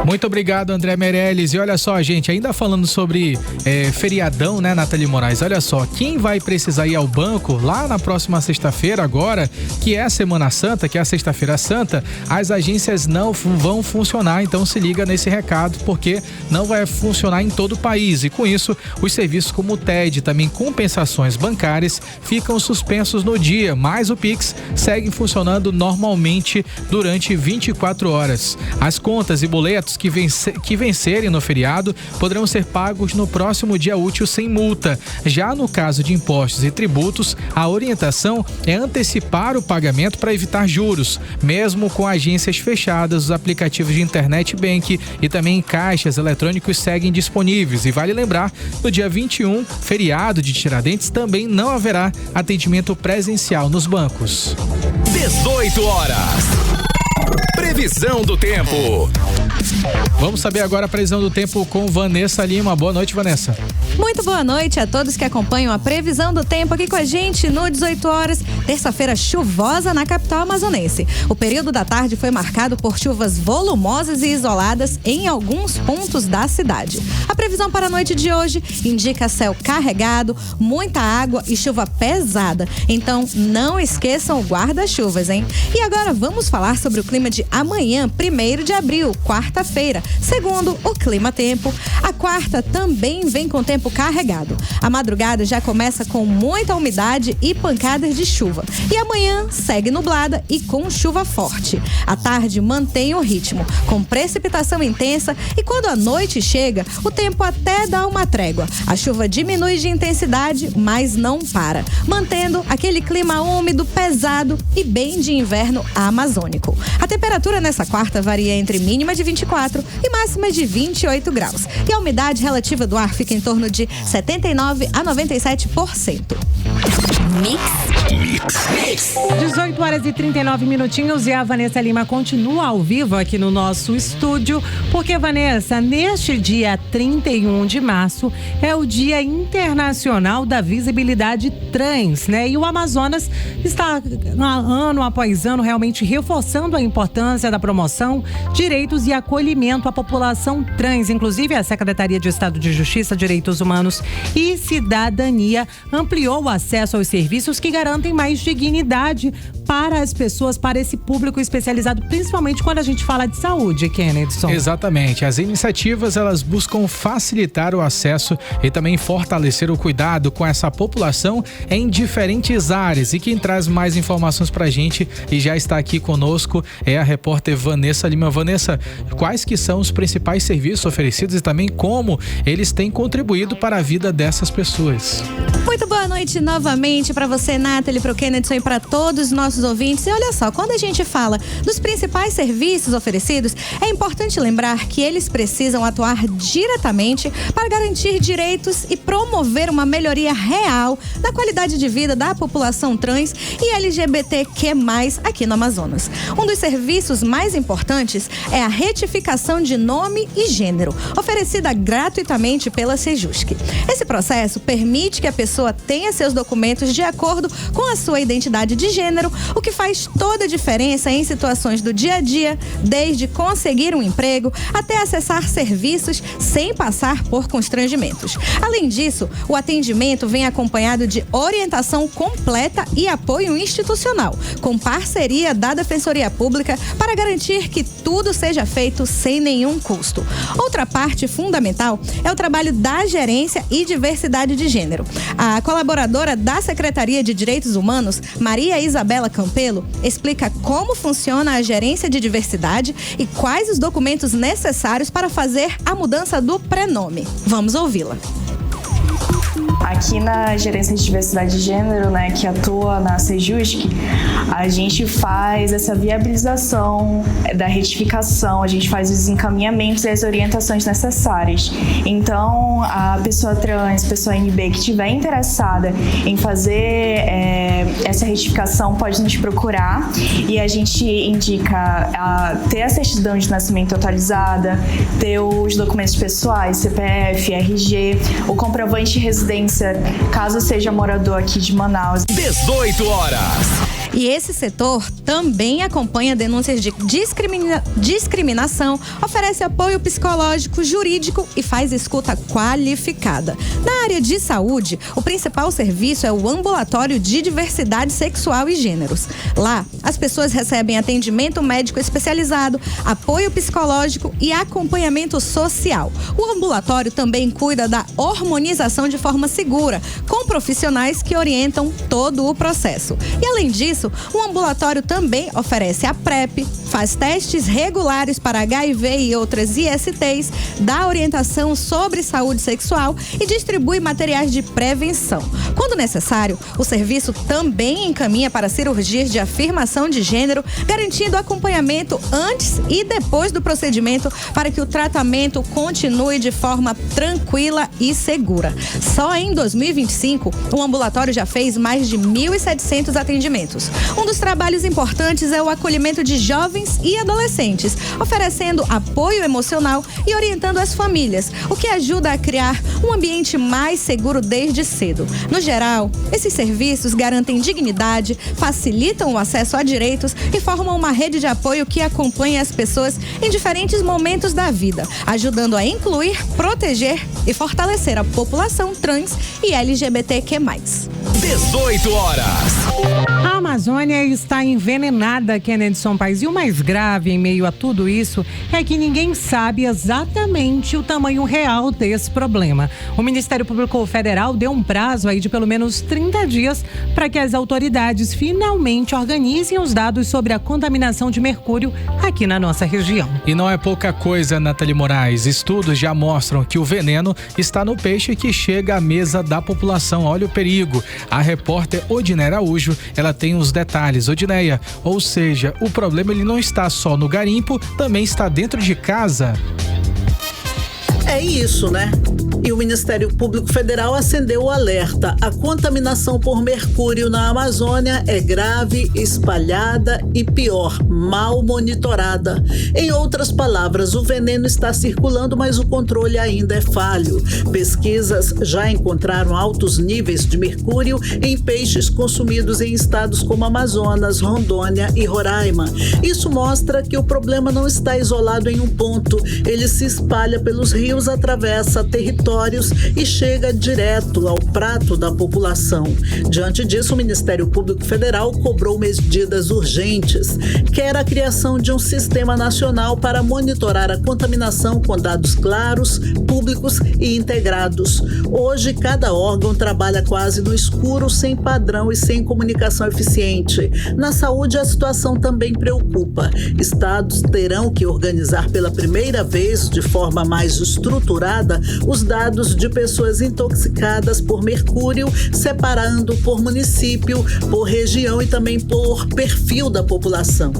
Muito obrigado, André Meirelles. E olha só, gente, ainda falando sobre feriadão, né, Nathalie Moraes? Olha só, quem vai precisar ir ao banco lá na próxima sexta-feira agora, que é a Semana Santa, que é a Sexta-feira Santa, as agências não vão funcionar, então se liga nesse recado, porque não vai funcionar em todo o país. E com isso, os serviços como o TED, também compensações bancárias, ficam suspensos no dia, mas o Pix segue funcionando normalmente durante 24 horas. As contas e boletos que vencerem no feriado poderão ser pagos no próximo dia útil sem multa. Já no caso de impostos e tributos, a orientação é antecipar o pagamento para evitar juros. Mesmo com agências fechadas, os aplicativos de internet bank e também caixas eletrônicos seguem disponíveis. E vale lembrar, no dia 21, feriado de Tiradentes, também não haverá atendimento presencial nos bancos. 18 horas. Previsão do tempo. Vamos saber agora a previsão do tempo com Vanessa Lima. Boa noite, Vanessa. Muito boa noite a todos que acompanham a previsão do tempo aqui com a gente no 18 horas, terça-feira chuvosa na capital amazonense. O período da tarde foi marcado por chuvas volumosas e isoladas em alguns pontos da cidade. A previsão para a noite de hoje indica céu carregado, muita água e chuva pesada. Então não esqueçam o guarda-chuvas, hein? E agora vamos falar sobre o clima de amanhã, 1º de abril, quarta-feira. Segundo o Clima Tempo, a quarta também vem com tempo carregado. A madrugada já começa com muita umidade e pancadas de chuva. E amanhã segue nublada e com chuva forte. A tarde mantém o ritmo, com precipitação intensa, e quando a noite chega, o tempo até dá uma trégua. A chuva diminui de intensidade, mas não para, mantendo aquele clima úmido, pesado e bem de inverno amazônico. A temperatura nessa quarta varia entre mínima de 24 e máxima de 28 graus. E a umidade relativa do ar fica em torno de 79 a 97%. Mix. 18 horas e 39 minutinhos e a Vanessa Lima continua ao vivo aqui no nosso estúdio, porque, Vanessa, neste dia 31 de março é o Dia Internacional da Visibilidade Trans, né? E o Amazonas está, ano após ano, realmente reforçando a importância da promoção, direitos e acolhimento à população trans. Inclusive, a Secretaria de Estado de Justiça, Direitos Humanos e Cidadania ampliou o acesso aos serviços que garantem mais dignidade para as pessoas, para esse público especializado, principalmente quando a gente fala de saúde, Kennedson. Exatamente. As iniciativas, elas buscam facilitar o acesso e também fortalecer o cuidado com essa população em diferentes áreas. E quem traz mais informações pra gente e já está aqui conosco é a repórter Vanessa Lima. Vanessa, quais que são os principais serviços oferecidos e também como eles têm contribuído para a vida dessas pessoas? Muito boa noite novamente para você, Nathalie, para o Kennedson e para todos os nossos ouvintes. E olha só, quando a gente fala dos principais serviços oferecidos, é importante lembrar que eles precisam atuar diretamente para garantir direitos e promover uma melhoria real da qualidade de vida da população trans e LGBTQ+, aqui no Amazonas. Um dos serviços mais importantes é a retificação de nome e gênero, oferecida gratuitamente pela Sejusc. Esse processo permite que a pessoa tenha seus documentos de acordo com a sua identidade de gênero, o que faz toda a diferença em situações do dia a dia, desde conseguir um emprego até acessar serviços sem passar por constrangimentos. Além disso, o atendimento vem acompanhado de orientação completa e apoio institucional, com parceria da Defensoria Pública para garantir que tudo seja feito sem nenhum custo. Outra parte fundamental é o trabalho da gerência e diversidade de gênero. A colaboradora da Secretaria de Direitos Humanos, Maria Isabela Campelo, explica como funciona a gerência de diversidade e quais os documentos necessários para fazer a mudança do prenome. Vamos ouvi-la. Aqui na Gerência de Diversidade de Gênero, né, que atua na Sejusc, a gente faz essa viabilização da retificação, a gente faz os encaminhamentos e as orientações necessárias. Então, a pessoa trans, pessoa NB que estiver interessada em fazer essa retificação pode nos procurar e a gente indica ter a certidão de nascimento atualizada, ter os documentos pessoais, CPF, RG, o comprovante de residência, caso seja morador aqui de Manaus. 18 horas. E esse setor também acompanha denúncias de discriminação, oferece apoio psicológico, jurídico e faz escuta qualificada. Na área de saúde, o principal serviço é o ambulatório de diversidade sexual e gêneros. Lá, as pessoas recebem atendimento médico especializado, apoio psicológico e acompanhamento social. O ambulatório também cuida da hormonização de forma segura, com profissionais que orientam todo o processo. E além disso, o ambulatório também oferece a PrEP, faz testes regulares para HIV e outras ISTs, dá orientação sobre saúde sexual e distribui materiais de prevenção. Quando necessário, o serviço também encaminha para cirurgias de afirmação de gênero, garantindo acompanhamento antes e depois do procedimento para que o tratamento continue de forma tranquila e segura. Só em 2025, o ambulatório já fez mais de 1.700 atendimentos. Um dos trabalhos importantes é o acolhimento de jovens e adolescentes, oferecendo apoio emocional e orientando as famílias, o que ajuda a criar um ambiente mais seguro desde cedo. No geral, esses serviços garantem dignidade, facilitam o acesso a direitos e formam uma rede de apoio que acompanha as pessoas em diferentes momentos da vida, ajudando a incluir, proteger e fortalecer a população trans e LGBTQ+. 18 horas. A Amazônia está envenenada, Kennedson Paes. E o mais grave em meio a tudo isso é que ninguém sabe exatamente o tamanho real desse problema. O Ministério Público Federal deu um prazo aí de pelo menos 30 dias para que as autoridades finalmente organizem os dados sobre a contaminação de mercúrio aqui na nossa região. E não é pouca coisa, Nathalie Moraes. Estudos já mostram que o veneno está no peixe que chega à mesa da população. Olha o perigo. A repórter Odineia Araújo, ela tem os detalhes. Odineia, ou seja, o problema ele não está só no garimpo, também está dentro de casa. É isso, né? E o Ministério Público Federal acendeu o alerta. A contaminação por mercúrio na Amazônia é grave, espalhada e pior, mal monitorada. Em outras palavras, o veneno está circulando, mas o controle ainda é falho. Pesquisas já encontraram altos níveis de mercúrio em peixes consumidos em estados como Amazonas, Rondônia e Roraima. Isso mostra que o problema não está isolado em um ponto. Ele se espalha pelos rios, atravessa territórios e chega direto ao prato da população. Diante disso, o Ministério Público Federal cobrou medidas urgentes. Quer a criação de um sistema nacional para monitorar a contaminação com dados claros, públicos e integrados. Hoje, cada órgão trabalha quase no escuro, sem padrão e sem comunicação eficiente. Na saúde, a situação também preocupa. Estados terão que organizar pela primeira vez, de forma mais estruturada, os dados de pessoas intoxicadas por mercúrio, separando por município, por região e também por perfil da população.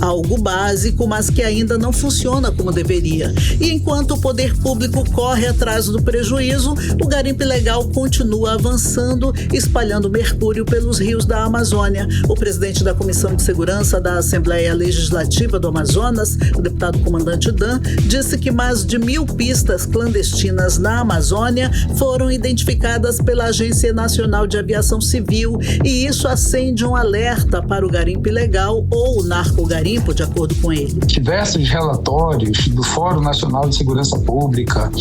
Algo básico, mas que ainda não funciona como deveria. E enquanto o poder público corre atrás do prejuízo, o garimpo ilegal continua avançando, espalhando mercúrio pelos rios da Amazônia. O presidente da Comissão de Segurança da Assembleia Legislativa do Amazonas, o deputado comandante Dan, disse que mais de 1.000 pistas clandestinas na Amazônia foram identificadas pela Agência Nacional de Aviação Civil, e isso acende um alerta para o garimpo ilegal ou o narcogarimpo, de acordo com ele. Diversos relatórios do Fórum Nacional de Segurança Pública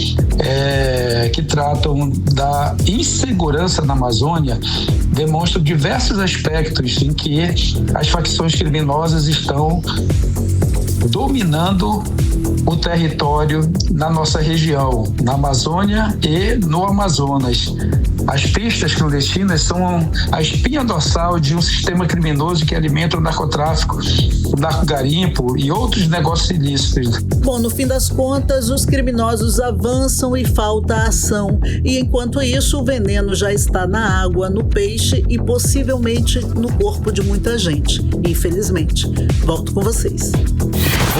que tratam da insegurança na Amazônia demonstram diversos aspectos em que as facções criminosas estão dominando o território na nossa região, na Amazônia e no Amazonas. As pistas clandestinas são a espinha dorsal de um sistema criminoso que alimenta o narcotráfico, o narcogarimpo e outros negócios ilícitos. Bom, no fim das contas, os criminosos avançam e falta ação. E enquanto isso, o veneno já está na água, no peixe e possivelmente no corpo de muita gente. Infelizmente. Volto com vocês.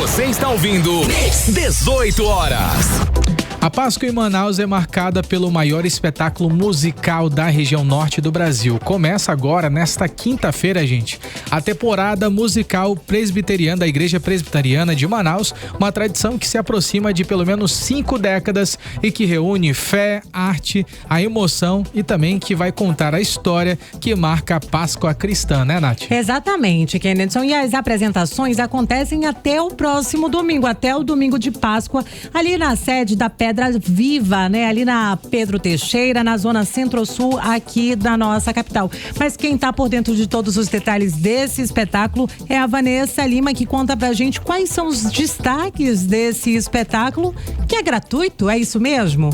Você está ouvindo 18 horas. A Páscoa em Manaus é marcada pelo maior espetáculo musical da região norte do Brasil. Começa agora, nesta quinta-feira, gente, a temporada musical presbiteriana da Igreja Presbiteriana de Manaus, uma tradição que se aproxima de pelo menos 5 décadas e que reúne fé, arte, a emoção e também que vai contar a história que marca a Páscoa cristã, né, Nath? Exatamente, Kennedy. E as apresentações acontecem até o próximo domingo, até o domingo de Páscoa, ali na sede da Pedra Viva, né? Ali na Pedro Teixeira, na zona centro-sul aqui da nossa capital. Mas quem tá por dentro de todos os detalhes desse espetáculo é a Vanessa Lima, que conta pra gente quais são os destaques desse espetáculo, que é gratuito, é isso mesmo?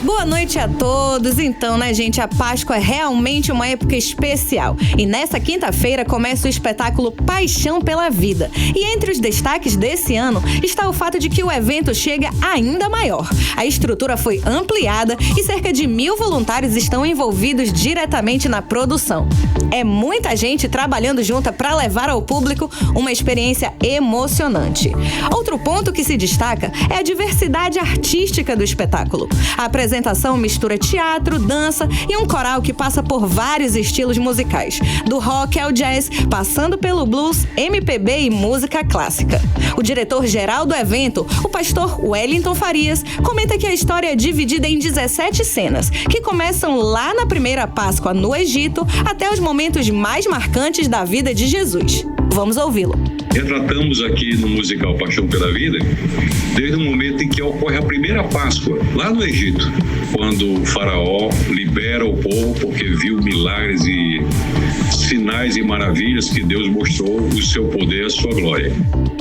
Boa noite a todos. Então, né, gente, a Páscoa é realmente uma época especial. E nessa quinta-feira começa o espetáculo Paixão pela Vida. E entre os destaques desse ano está o fato de que o evento chega ainda maior. A estrutura foi ampliada e cerca de 1.000 voluntários estão envolvidos diretamente na produção. É muita gente trabalhando junta para levar ao público uma experiência emocionante. Outro ponto que se destaca é a diversidade artística do espetáculo. A apresentação mistura teatro, dança e um coral que passa por vários estilos musicais, do rock ao jazz, passando pelo blues, MPB e música clássica. O diretor-geral do evento, o pastor Wellington Farias, comenta que a história é dividida em 17 cenas, que começam lá na primeira Páscoa no Egito até os momentos mais marcantes da vida de Jesus. Vamos ouvi-lo. Retratamos aqui no musical Paixão pela Vida, desde o momento em que ocorre a primeira Páscoa, lá no Egito, quando o faraó libera o povo porque viu milagres e sinais e maravilhas que Deus mostrou o seu poder e a sua glória.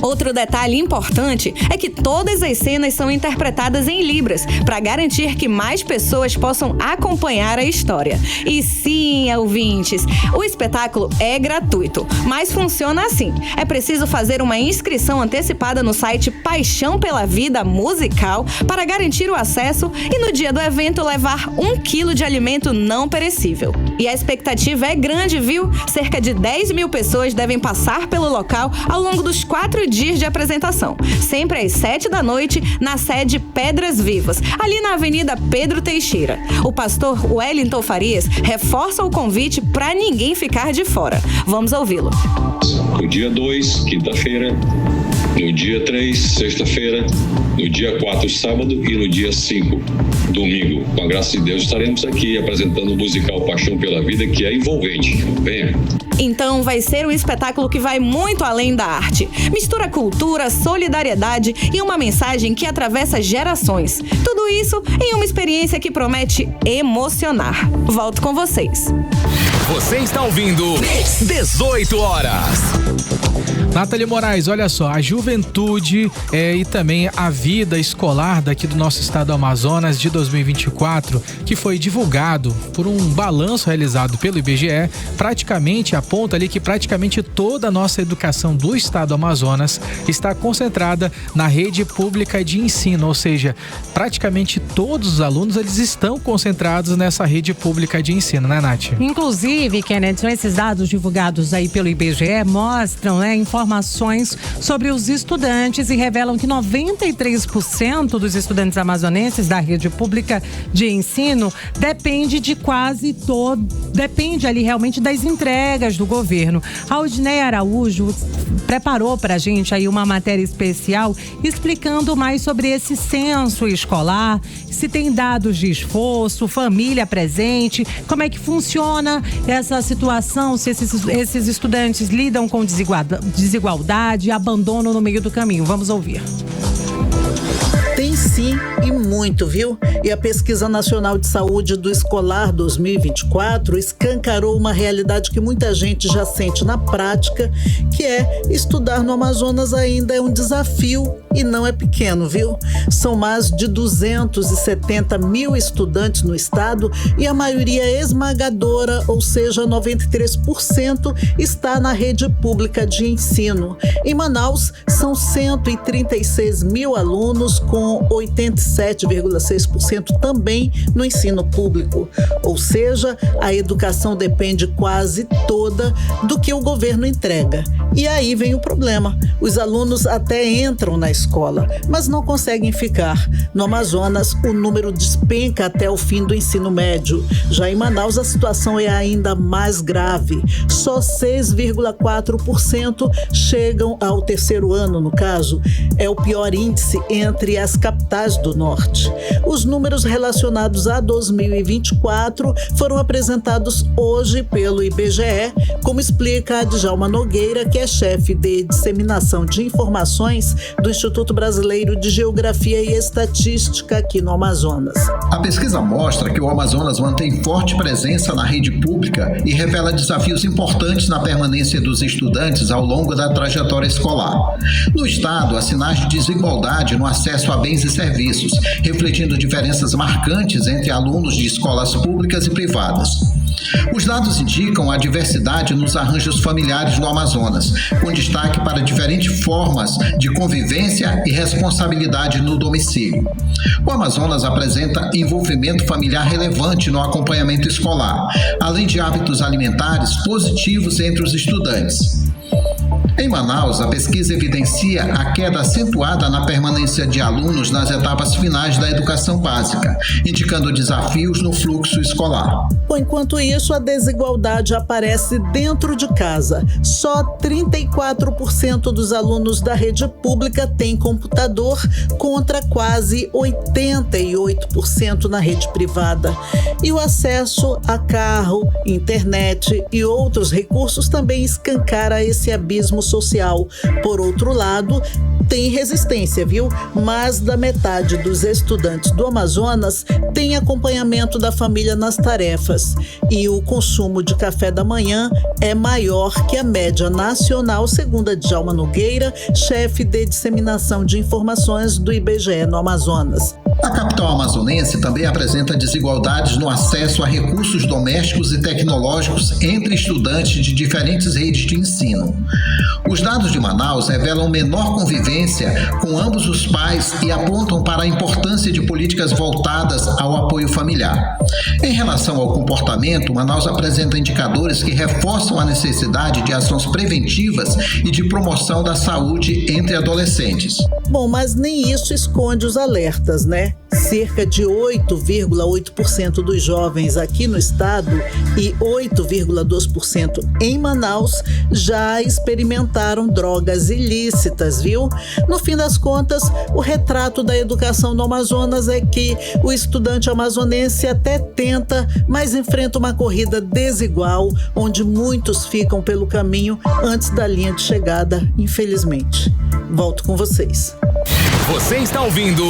Outro detalhe importante é que todas as cenas são interpretadas em Libras, para garantir que mais pessoas possam acompanhar a história. E sim, ouvintes, o espetáculo é gratuito, mas funciona assim. É preciso fazer uma inscrição antecipada no site Paixão pela Vida Musical para garantir o acesso e no dia do evento levar 1 quilo de alimento não perecível. E a expectativa é grande, viu? Cerca de 10.000 pessoas devem passar pelo local ao longo dos 4 dias de apresentação, sempre às 7 da noite, na sede Pedras Vivas, ali na Avenida Pedro Teixeira. O pastor Wellington Farias reforça o convite para ninguém ficar de fora. Vamos ouvi-lo. No dia 2, quinta-feira, no dia 3, sexta-feira, no dia 4, sábado e no dia 5, domingo. Com a graça de Deus, estaremos aqui apresentando o musical Paixão pela Vida, que é envolvente. Venha! Então vai ser um espetáculo que vai muito além da arte. Mistura cultura, solidariedade e uma mensagem que atravessa gerações. Tudo isso em uma experiência que promete emocionar. Volto com vocês. Você está ouvindo 18 horas. Nathalie Moraes, olha só, a juventude e também a vida escolar daqui do nosso estado do Amazonas de 2024, que foi divulgado por um balanço realizado pelo IBGE, praticamente aponta ali que praticamente toda a nossa educação do estado do Amazonas está concentrada na rede pública de ensino, ou seja, praticamente todos os alunos eles estão concentrados nessa rede pública de ensino, né, Nath? Inclusive, Kennedy, esses dados divulgados aí pelo IBGE mostram, né, informações sobre os estudantes e revelam que 93% dos estudantes amazonenses da rede pública de ensino depende ali realmente das entregas do governo. A Odneia Araújo preparou pra gente aí uma matéria especial explicando mais sobre esse censo escolar, se tem dados de esforço, família presente, como é que funciona essa situação, se esses estudantes lidam com desigualdade, abandono no meio do caminho. Vamos ouvir. Tem sim, e muito, viu? E a Pesquisa Nacional de Saúde do Escolar 2024 escancarou uma realidade que muita gente já sente na prática, que é estudar no Amazonas ainda é um desafio e não é pequeno, viu? São mais de 270 mil estudantes no estado e a maioria esmagadora, ou seja, 93%, está na rede pública de ensino. Em Manaus, são 136 mil alunos, com 87,6% também no ensino público. Ou seja, a educação depende quase toda do que o governo entrega. E aí vem o problema. Os alunos até entram na escola, mas não conseguem ficar. No Amazonas, o número despenca até o fim do ensino médio. Já em Manaus, a situação é ainda mais grave. Só 6,4% chegam ao terceiro ano, no caso. É o pior índice entre as capitais do norte. Os números relacionados a 2024 foram apresentados hoje pelo IBGE, como explica a Djalma Nogueira, que é chefe de disseminação de informações do Instituto Brasileiro de Geografia e Estatística aqui no Amazonas. A pesquisa mostra que o Amazonas mantém forte presença na rede pública e revela desafios importantes na permanência dos estudantes ao longo da trajetória escolar. No estado, há sinais de desigualdade no acesso a bens e serviços, refletindo diferenças marcantes entre alunos de escolas públicas e privadas. Os dados indicam a diversidade nos arranjos familiares do Amazonas, com destaque para diferentes formas de convivência e responsabilidade no domicílio. O Amazonas apresenta envolvimento familiar relevante no acompanhamento escolar, além de hábitos alimentares positivos entre os estudantes. Em Manaus, a pesquisa evidencia a queda acentuada na permanência de alunos nas etapas finais da educação básica, indicando desafios no fluxo escolar. Bom, enquanto isso, a desigualdade aparece dentro de casa. Só 34% dos alunos da rede pública têm computador, contra quase 88% na rede privada. E o acesso a carro, internet e outros recursos também escancara esse abismo social. Por outro lado, tem resistência, viu? Mais da metade dos estudantes do Amazonas tem acompanhamento da família nas tarefas. E o consumo de café da manhã é maior que a média nacional, segundo a Djalma Nogueira, chefe de disseminação de informações do IBGE no Amazonas. A capital amazonense também apresenta desigualdades no acesso a recursos domésticos e tecnológicos entre estudantes de diferentes redes de ensino. Os dados de Manaus revelam menor convivência com ambos os pais e apontam para a importância de políticas voltadas ao apoio familiar. Em relação ao comportamento, Manaus apresenta indicadores que reforçam a necessidade de ações preventivas e de promoção da saúde entre adolescentes. Bom, mas nem isso esconde os alertas, né? Cerca de 8,8% dos jovens aqui no estado e 8,2% em Manaus já experimentaram drogas ilícitas, viu? No fim das contas, o retrato da educação no Amazonas é que o estudante amazonense até tenta, mas enfrenta uma corrida desigual, onde muitos ficam pelo caminho antes da linha de chegada, infelizmente. Volto com vocês. Você está ouvindo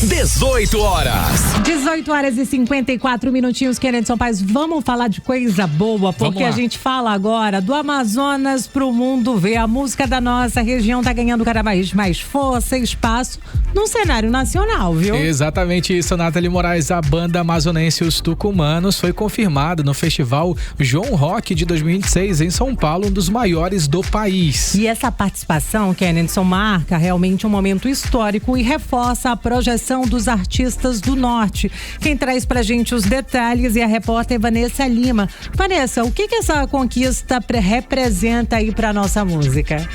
18 horas. 18 horas e 54 minutinhos, Kennedy Paz. Vamos falar de coisa boa, porque a gente fala agora do Amazonas pro mundo ver. A música da nossa região tá ganhando cada vez mais força e espaço no cenário nacional, viu? Exatamente isso, Nathalie Moraes. A banda amazonense Os Tucumanos foi confirmada no Festival João Rock de 2026 em São Paulo, um dos maiores do país. E essa participação, Kennedy, marca realmente um momento histórico e reforça a projeção dos artistas do Norte. Quem traz pra gente os detalhes é a repórter Vanessa Lima. Vanessa, o que essa conquista representa aí pra nossa música?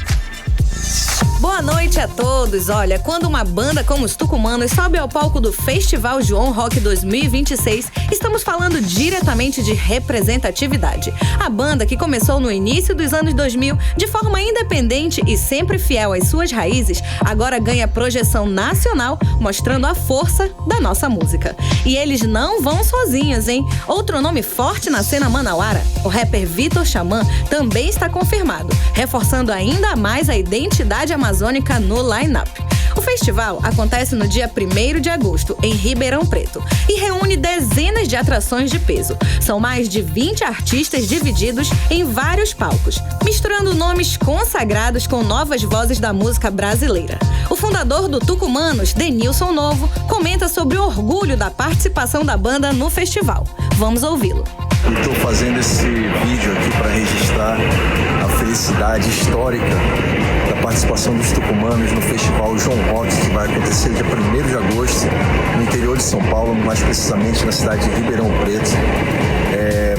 Boa noite a todos. Olha, quando uma banda como os Tucumanos sobe ao palco do Festival João Rock 2026, estamos falando diretamente de representatividade. A banda, que começou no início dos anos 2000 de forma independente e sempre fiel às suas raízes, agora ganha projeção nacional, mostrando a força da nossa música. E eles não vão sozinhos, hein? Outro nome forte na cena manauara, o rapper Vitor Xamã, também está confirmado, reforçando ainda mais a identidade amazônica no line-up. O festival acontece no dia 1º de agosto, em Ribeirão Preto, e reúne dezenas de atrações de peso. São mais de 20 artistas divididos em vários palcos, misturando nomes consagrados com novas vozes da música brasileira. O fundador do Tucumanos, Denilson Novo, comenta sobre o orgulho da participação da banda no festival. Vamos ouvi-lo. Estou fazendo esse vídeo aqui para registrar a felicidade histórica da participação dos tucumanos no Festival João Rock, que vai acontecer dia 1º de agosto no interior de São Paulo, mais precisamente na cidade de Ribeirão Preto.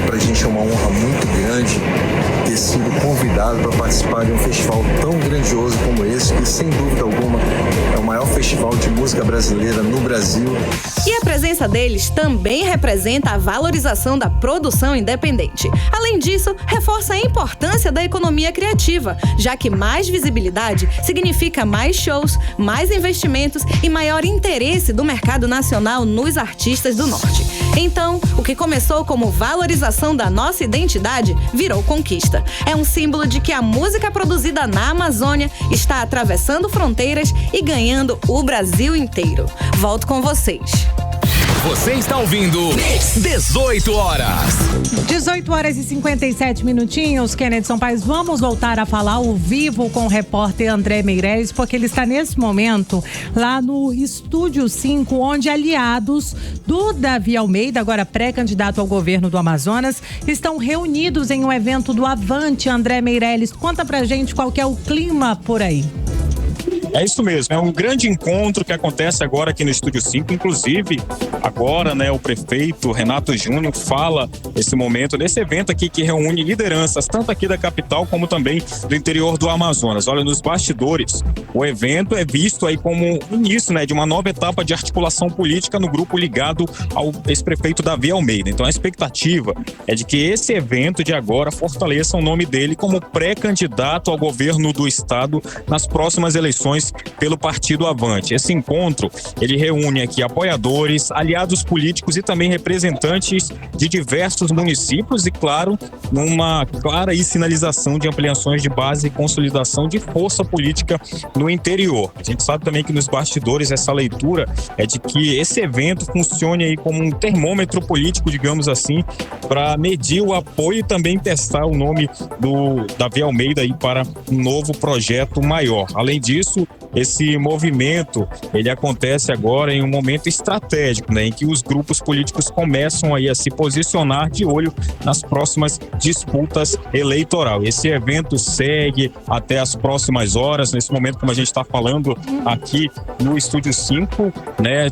Para a gente é uma honra muito grande ter sido convidado para participar de um festival tão grandioso como esse, que sem dúvida alguma é o maior festival de música brasileira no Brasil. E a presença deles também representa a valorização da produção independente. Além disso, reforça a importância da economia criativa, já que mais visibilidade significa mais shows, mais investimentos e maior interesse do mercado nacional nos artistas do Norte. Então, o que começou como valorização da nossa identidade virou conquista. É um símbolo de que a música produzida na Amazônia está atravessando fronteiras e ganhando o Brasil inteiro. Volto com vocês. Você está ouvindo 18 horas. 18 horas e 57 minutinhos. Kennedy Sampaio, vamos voltar a falar ao vivo com o repórter André Meirelles, porque ele está nesse momento lá no Estúdio 5, onde aliados do Davi Almeida, agora pré-candidato ao governo do Amazonas, estão reunidos em um evento do Avante. André Meirelles, conta pra gente qual que é o clima por aí. É isso mesmo, é um grande encontro que acontece agora aqui no Estúdio 5, inclusive agora, o prefeito Renato Júnior fala esse momento, desse evento aqui que reúne lideranças, tanto aqui da capital como também do interior do Amazonas. Olha, nos bastidores, o evento é visto aí como o início, de uma nova etapa de articulação política no grupo ligado ao ex-prefeito Davi Almeida. Então a expectativa é de que esse evento de agora fortaleça o nome dele como pré-candidato ao governo do estado nas próximas eleições pelo Partido Avante. Esse encontro, ele reúne aqui apoiadores, aliados políticos e também representantes de diversos municípios e, claro, numa clara sinalização de ampliações de base e consolidação de força política no interior. A gente sabe também que nos bastidores essa leitura é de que esse evento funcione aí como um termômetro político, digamos assim, para medir o apoio e também testar o nome do Davi Almeida aí para um novo projeto maior. Além disso, esse movimento, ele acontece agora em um momento estratégico, em que os grupos políticos começam aí a se posicionar de olho nas próximas disputas eleitorais. Esse evento segue até as próximas horas. Nesse momento, como a gente está falando aqui no Estúdio 5,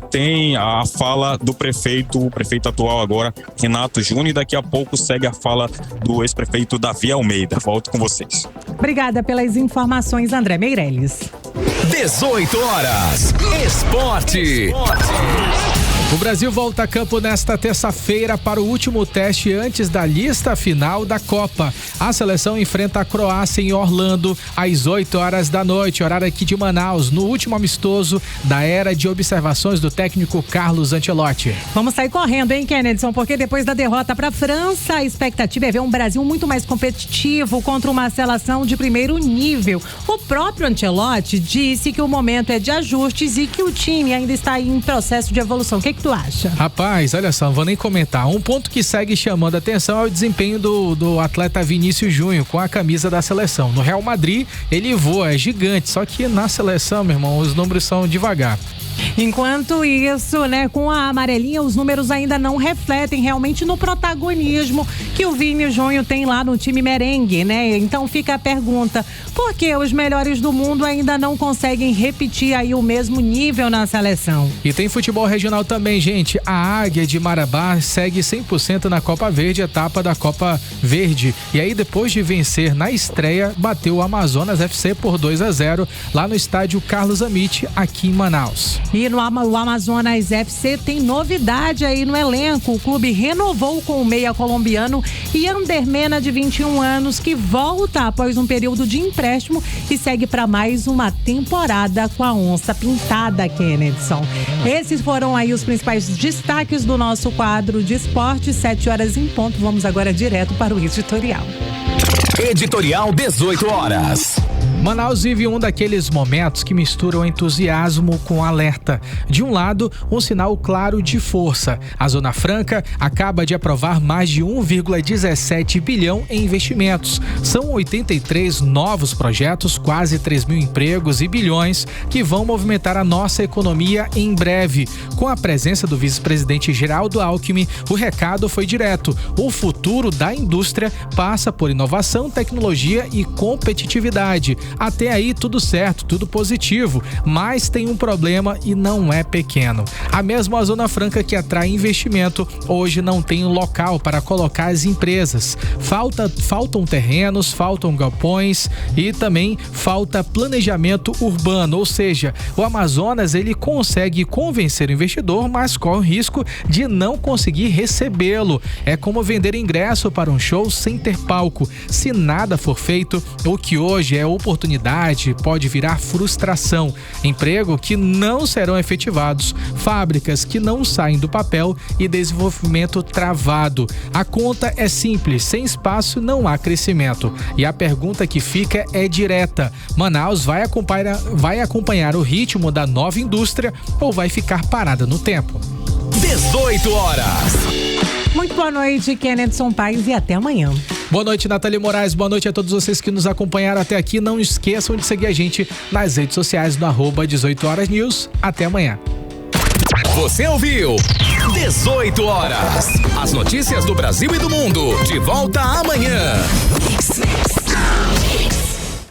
tem a fala do prefeito, o prefeito atual agora, Renato Júnior, e daqui a pouco segue a fala do ex-prefeito Davi Almeida. Volto com vocês. Obrigada pelas informações, André Meirelles. 18 horas. Esporte. O Brasil volta a campo nesta terça-feira para o último teste antes da lista final da Copa. A seleção enfrenta a Croácia em Orlando às 8 horas da noite, horário aqui de Manaus, no último amistoso da era de observações do técnico Carlos Ancelotti. Vamos sair correndo, hein, Kennedy? Porque depois da derrota para a França, a expectativa é ver um Brasil muito mais competitivo contra uma seleção de primeiro nível. O próprio Ancelotti disse que o momento é de ajustes e que o time ainda está em processo de evolução. O que tu acha? Rapaz, olha só, não vou nem comentar. Um ponto que segue chamando a atenção é o desempenho do atleta Vinícius Júnior com a camisa da seleção. No Real Madrid, ele voa, é gigante, só que na seleção, meu irmão, os números são devagar. Enquanto isso, com a amarelinha, os números ainda não refletem realmente no protagonismo que o Vini Júnior tem lá no time merengue, Então fica a pergunta, por que os melhores do mundo ainda não conseguem repetir aí o mesmo nível na seleção? E tem futebol regional também, gente. A Águia de Marabá segue 100% na Copa Verde, etapa da Copa Verde. E aí, depois de vencer na estreia, bateu o Amazonas FC por 2-0 lá no estádio Carlos Amit, aqui em Manaus. E no Amazonas FC tem novidade aí no elenco. O clube renovou com o meia colombiano Yander Mena, de 21 anos, que volta após um período de empréstimo e segue para mais uma temporada com a onça pintada, Kennedson. Esses foram aí os principais destaques do nosso quadro de esporte. 7 horas em ponto. Vamos agora direto para o editorial. Editorial 18 horas. Manaus vive um daqueles momentos que misturam entusiasmo com alerta. De um lado, um sinal claro de força. A Zona Franca acaba de aprovar mais de 1,17 bilhão em investimentos. São 83 novos projetos, quase 3 mil empregos e bilhões que vão movimentar a nossa economia em breve. Com a presença do vice-presidente Geraldo Alckmin, o recado foi direto. O futuro da indústria passa por inovação, tecnologia e competitividade. Até aí tudo certo, tudo positivo, mas tem um problema e não é pequeno. A mesma Zona Franca que atrai investimento hoje não tem um local para colocar as empresas. Faltam terrenos, faltam galpões e também falta planejamento urbano, ou seja, o Amazonas ele consegue convencer o investidor, mas corre o risco de não conseguir recebê-lo. É como vender ingresso para um show sem ter palco. Se nada for feito, o que hoje é oportunidade pode virar frustração. Emprego que não serão efetivados, fábricas que não saem do papel e desenvolvimento travado. A conta é simples, sem espaço não há crescimento. E a pergunta que fica é direta: Manaus vai acompanhar o ritmo da nova indústria ou vai ficar parada no tempo? 18 horas. Muito boa noite, Kennedson Paes, e até amanhã. Boa noite, Nathalie Moraes. Boa noite a todos vocês que nos acompanharam até aqui. Não esqueçam de seguir a gente nas redes sociais no @18 News. Até amanhã. Você ouviu 18 horas. As notícias do Brasil e do mundo. De volta amanhã.